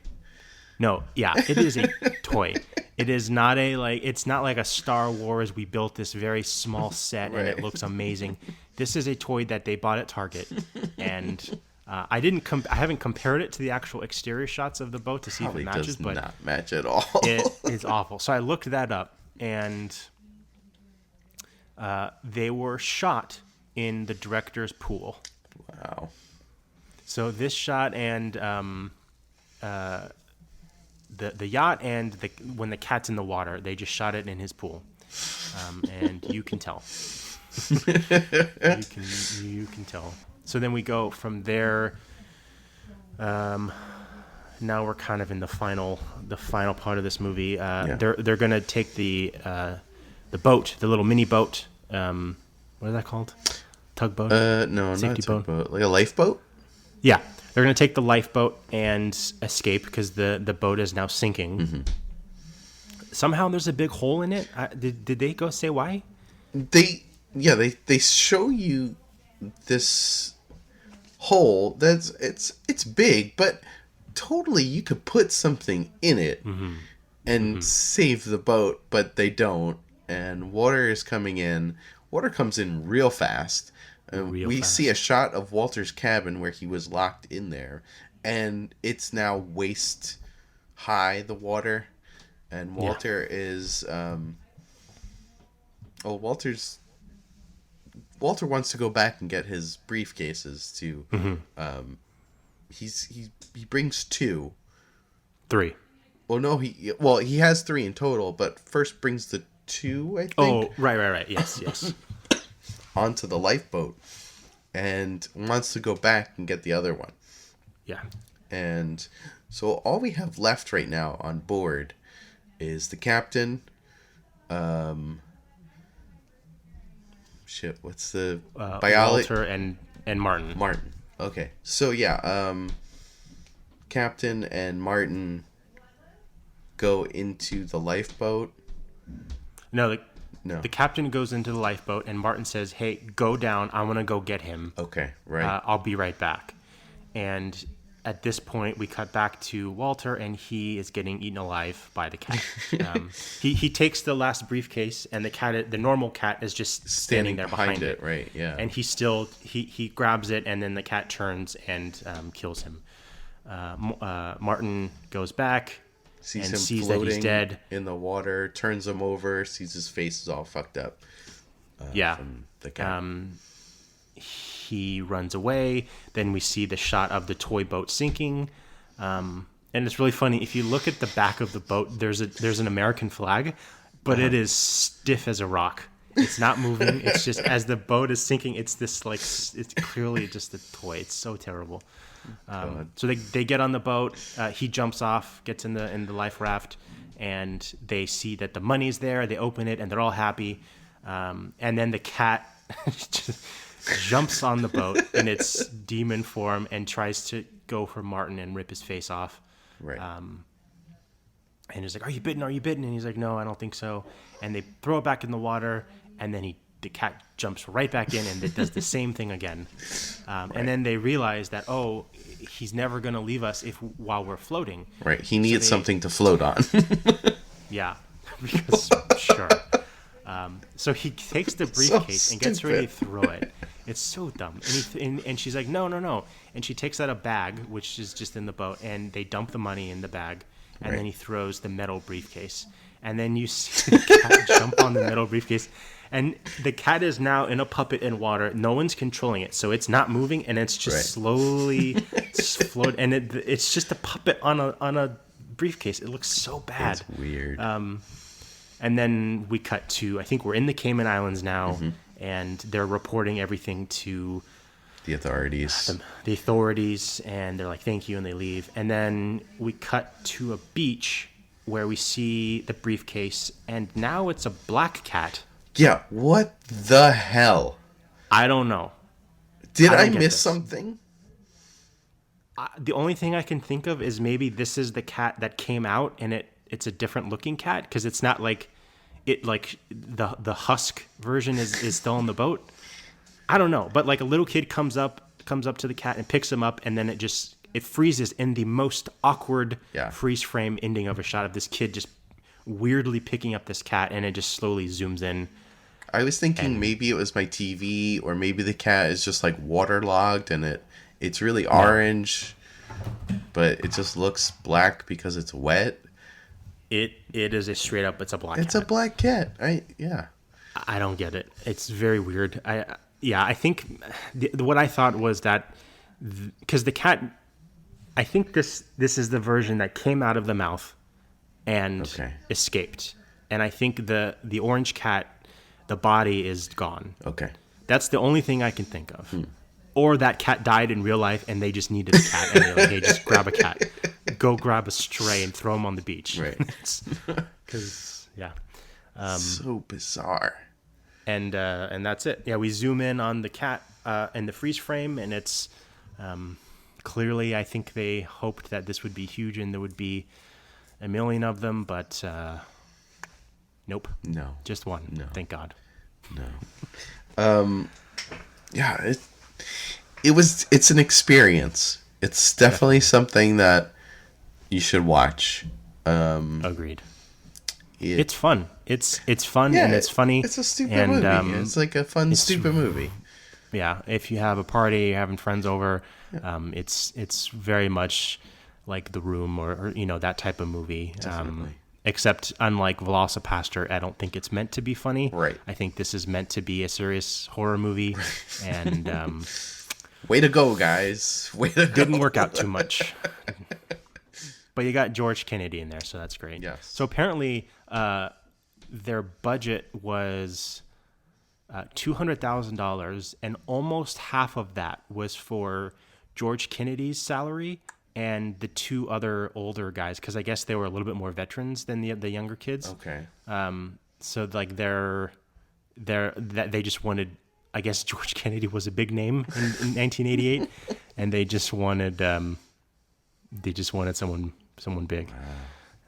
B: No, yeah, it is a toy. It is not it's not like a Star Wars, we built this very small set and it looks amazing. This is a toy that they bought at Target, and I haven't compared it to the actual exterior shots of the boat to see if it matches, but
A: not match at all.
B: it is awful. So I looked that up, and they were shot in the director's pool.
A: Wow.
B: So this shot and the yacht and when the cat's in the water, they just shot it in his pool, and you can tell. you can tell. So then we go from there. Now we're kind of in the final part of this movie. They're gonna take the boat, the little mini boat. What is that called? Tugboat?
A: No,
B: Safety
A: not a
B: boat?
A: tugboat. Like a lifeboat?
B: Yeah, they're gonna take the lifeboat and escape because the boat is now sinking.
A: Mm-hmm.
B: Somehow there's a big hole in it. Did they go say why?
A: They show you this hole it's big, but totally you could put something in it and save the boat, but they don't. And water is coming in. Water comes in real fast. We see a shot of Walter's cabin where he was locked in there, and it's now waist high, the water. And Walter is Walter wants to go back and get his briefcases to he brings 2.
B: 3.
A: Well, no, he has 3 in total, but first brings the 2, I think.
B: Oh, right. Yes.
A: Onto the lifeboat, and wants to go back and get the other one.
B: Yeah.
A: And so all we have left right now on board is the captain. What's the biology?
B: Walter and Martin.
A: Martin. Okay. So yeah, Captain and Martin go into the lifeboat.
B: No. The captain goes into the lifeboat, and Martin says, "Hey, go down. I want to go get him.
A: Okay, right.
B: I'll be right back." And at this point, we cut back to Walter, and he is getting eaten alive by the cat. He takes the last briefcase, and the normal cat is just standing there behind it.
A: Right, yeah.
B: And he grabs it, and then the cat turns and kills him. Martin goes back.
A: Sees
B: that
A: floating
B: he's dead
A: in the water, turns him over, sees his face is all fucked up. From the cat.
B: He runs away. Then we see the shot of the toy boat sinking. And it's really funny. If you look at the back of the boat, there's an American flag, but it is stiff as a rock. It's not moving. It's just as the boat is sinking, it's this like it's clearly just a toy. It's so terrible. So they get on the boat. He jumps off, gets in the life raft, and they see that the money's there. They open it, and they're all happy. And then the cat just jumps on the boat in its demon form and tries to go for Martin and rip his face off.
A: Right.
B: And he's like, "Are you bitten? Are you bitten?" And he's like, "No, I don't think so." And they throw it back in the water, and then he the cat jumps right back in and it does the same thing again. And then they realize that, oh, he's never going to leave us while we're floating.
A: Right. He needs something to float on.
B: Yeah. Because, sure. So he takes the briefcase and gets ready to throw it. It's so dumb. And she's like, no. And she takes out a bag, which is just in the boat, and they dump the money in the bag. And then he throws the metal briefcase. And then you see the cat jump on the metal briefcase. And the cat is now in a puppet in water. No one's controlling it. So it's not moving, and it's just slowly floating. And it's just a puppet on a briefcase. It looks so bad.
A: It's weird.
B: And then we cut to, I think we're in the Cayman Islands now, and they're reporting everything to
A: the authorities.
B: The authorities, and they're like, thank you, and they leave. And then we cut to a beach where we see the briefcase, and now it's a black cat.
A: Yeah, what the hell?
B: I don't know.
A: Did I miss something?
B: The only thing I can think of is maybe this is the cat that came out, and it's a different looking cat, because it's not like the husk version is still on the boat. I don't know, but like a little kid comes up to the cat and picks him up, and then it freezes in the most awkward freeze frame ending of a shot of this kid just weirdly picking up this cat, and it just slowly zooms in.
A: I was thinking maybe it was my TV, or maybe the cat is just like waterlogged and it's really orange, but it just looks black because it's wet.
B: It is it's a black cat.
A: It's a black cat.
B: I don't get it. It's very weird. I think what I thought was that because the cat, I think this is the version that came out of the mouth and escaped. And I think the orange cat, the body is gone.
A: Okay.
B: That's the only thing I can think of. Or that cat died in real life and they just needed a cat. And they're like, hey, just grab a cat. Go grab a stray and throw him on the beach.
A: Right.
B: Because,
A: so bizarre.
B: And that's it. Yeah, we zoom in on the cat in the freeze frame, and it's clearly, I think they hoped that this would be huge and there would be 1 million of them, but nope.
A: No.
B: Just one.
A: No.
B: Thank God.
A: No. It's an experience. It's definitely something that you should watch.
B: Agreed. It's fun. It's fun and it's funny.
A: It's a stupid movie. It's like a fun, stupid movie.
B: Yeah. If you have a party, you're having friends over, it's very much like The Room or that type of movie. Except unlike Velocipaster, I don't think it's meant to be funny.
A: Right.
B: I think this is meant to be a serious horror movie. And
A: way to go, guys. Way to go.
B: Didn't work out too much. But you got George Kennedy in there, so that's great.
A: Yes.
B: So apparently their budget was $200,000, and almost half of that was for George Kennedy's salary and the two other older guys, because I guess they were a little bit more veterans than the younger kids.
A: Okay.
B: So like they just wanted, I guess George Kennedy was a big name in 1988, and they just wanted someone big.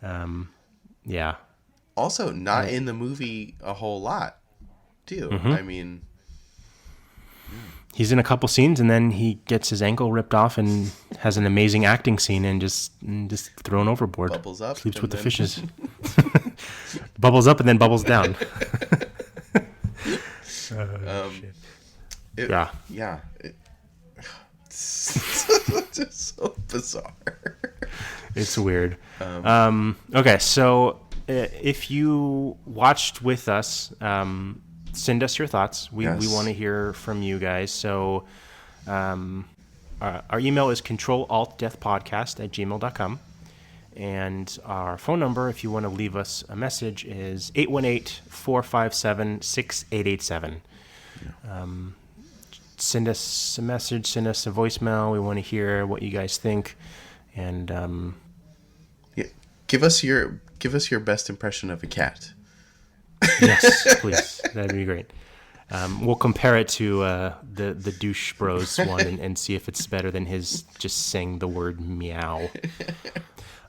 A: Wow.
B: Yeah.
A: Also, not in the movie a whole lot, too. I mean,
B: he's in a couple scenes, and then he gets his ankle ripped off and has an amazing acting scene and just thrown overboard.
A: Bubbles up.
B: Sleeps with the fishes. Bubbles up and then bubbles down.
A: Yeah. It's just so bizarre.
B: It's weird. Okay, so if you watched with us, send us your thoughts. We want to hear from you guys. So our email is controlaltdeathpodcast@gmail.com. And our phone number, if you want to leave us a message, is 818-457-6887. Send us a message, send us a voicemail. We want to hear what you guys think. And
A: give us your best impression of a cat.
B: Yes, please. That'd be great. We'll compare it to the Douche Bros one and see if it's better than his just saying the word meow.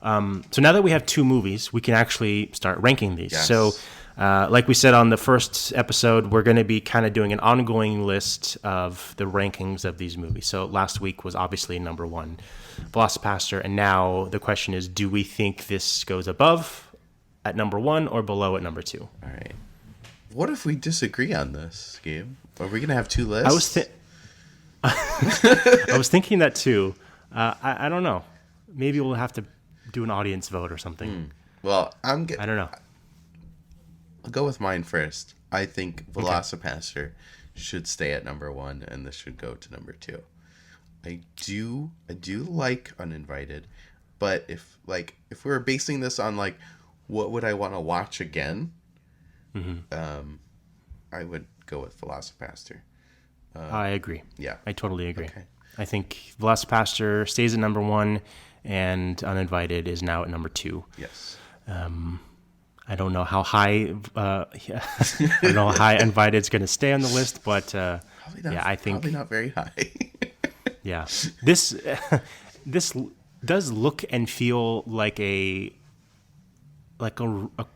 B: So now that we have two movies, we can actually start ranking these.
A: Yes.
B: So Like we said on the first episode, we're going to be kind of doing an ongoing list of the rankings of these movies. So last week was obviously number 1, Velocipaster, and now the question is, do we think this goes above at number 1 or below at number 2?
A: All right. What if we disagree on this, Gabe? Are we going to have 2 lists?
B: I was thinking that too. I don't know. Maybe we'll have to do an audience vote or something.
A: Well, I don't
B: know.
A: I'll go with mine first. I think Velocipaster should stay at number 1, and this should go to number 2. I do like Uninvited, but if we were basing this on like what would I want to watch again, I would go with Velocipaster.
B: I agree.
A: Yeah,
B: I totally agree.
A: Okay.
B: I think Velocipaster stays at number 1, and Uninvited is now at number 2.
A: Yes.
B: I don't know how high. I don't know how high Uninvited's going to stay on the list, but I think
A: probably not very high.
B: Yeah, this does look and feel like a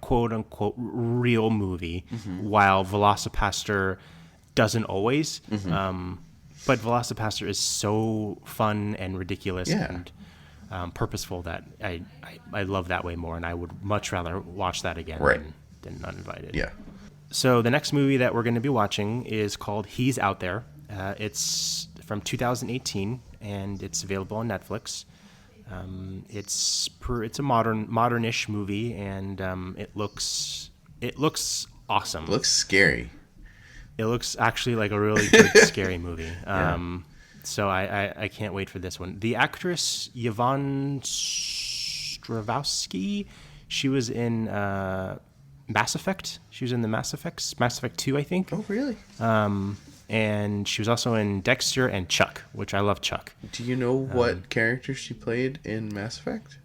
B: quote unquote real movie, while Velocipaster doesn't always. But Velocipaster is so fun and ridiculous and purposeful that I love that way more, and I would much rather watch that again than Uninvited.
A: Yeah.
B: So the next movie that we're going to be watching is called He's Out There. It's from 2018, and it's available on Netflix. It's a modernish movie, and it looks awesome.
A: It looks scary.
B: It looks actually like a really good scary movie. So I can't wait for this one. The actress Yvonne Stravosky, she was in Mass Effect. She was in the Mass Effect 2, I think.
A: Oh, really?
B: And she was also in Dexter and Chuck, which I love Chuck.
A: Do you know what character she played in Mass Effect?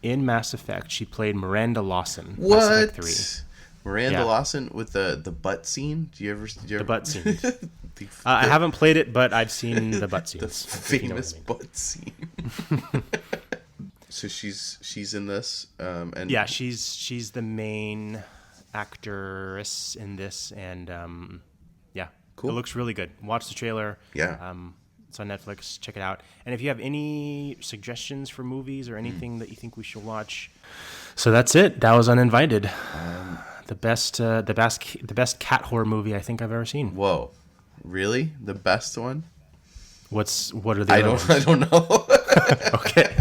B: In Mass Effect, she played Miranda Lawson.
A: What?
B: Mass Effect 3.
A: Miranda Lawson with the butt scene? Did you ever
B: The butt scene. I haven't played it, but I've seen the butt scenes.
A: The famous butt scene. So she's in this, and
B: yeah, she's the main actress in this, and cool. It looks really good. Watch the trailer.
A: Yeah.
B: It's on Netflix. Check it out. And if you have any suggestions for movies or anything that you think we should watch, so that's it. That was Uninvited. The best cat horror movie I think I've ever seen.
A: Whoa, really? The best one?
B: What are the other ones?
A: I don't know.
B: Okay.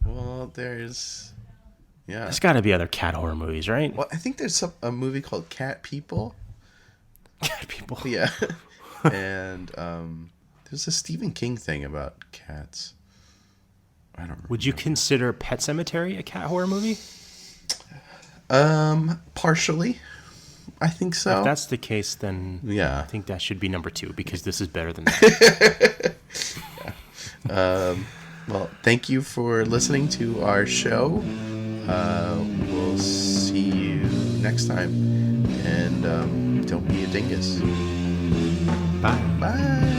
A: Well, there's
B: got to be other cat horror movies, right?
A: Well, I think there's a movie called Cat People.
B: Cat People.
A: Yeah. And there's a Stephen King thing about cats. I don't remember.
B: Would you consider Pet Sematary a cat horror movie?
A: Partially. I think so.
B: If that's the case, then I think that should be number 2 because this is better than that.
A: Well, thank you for listening to our show. We'll see you next time. And don't be a dingus.
B: Bye.
A: Bye.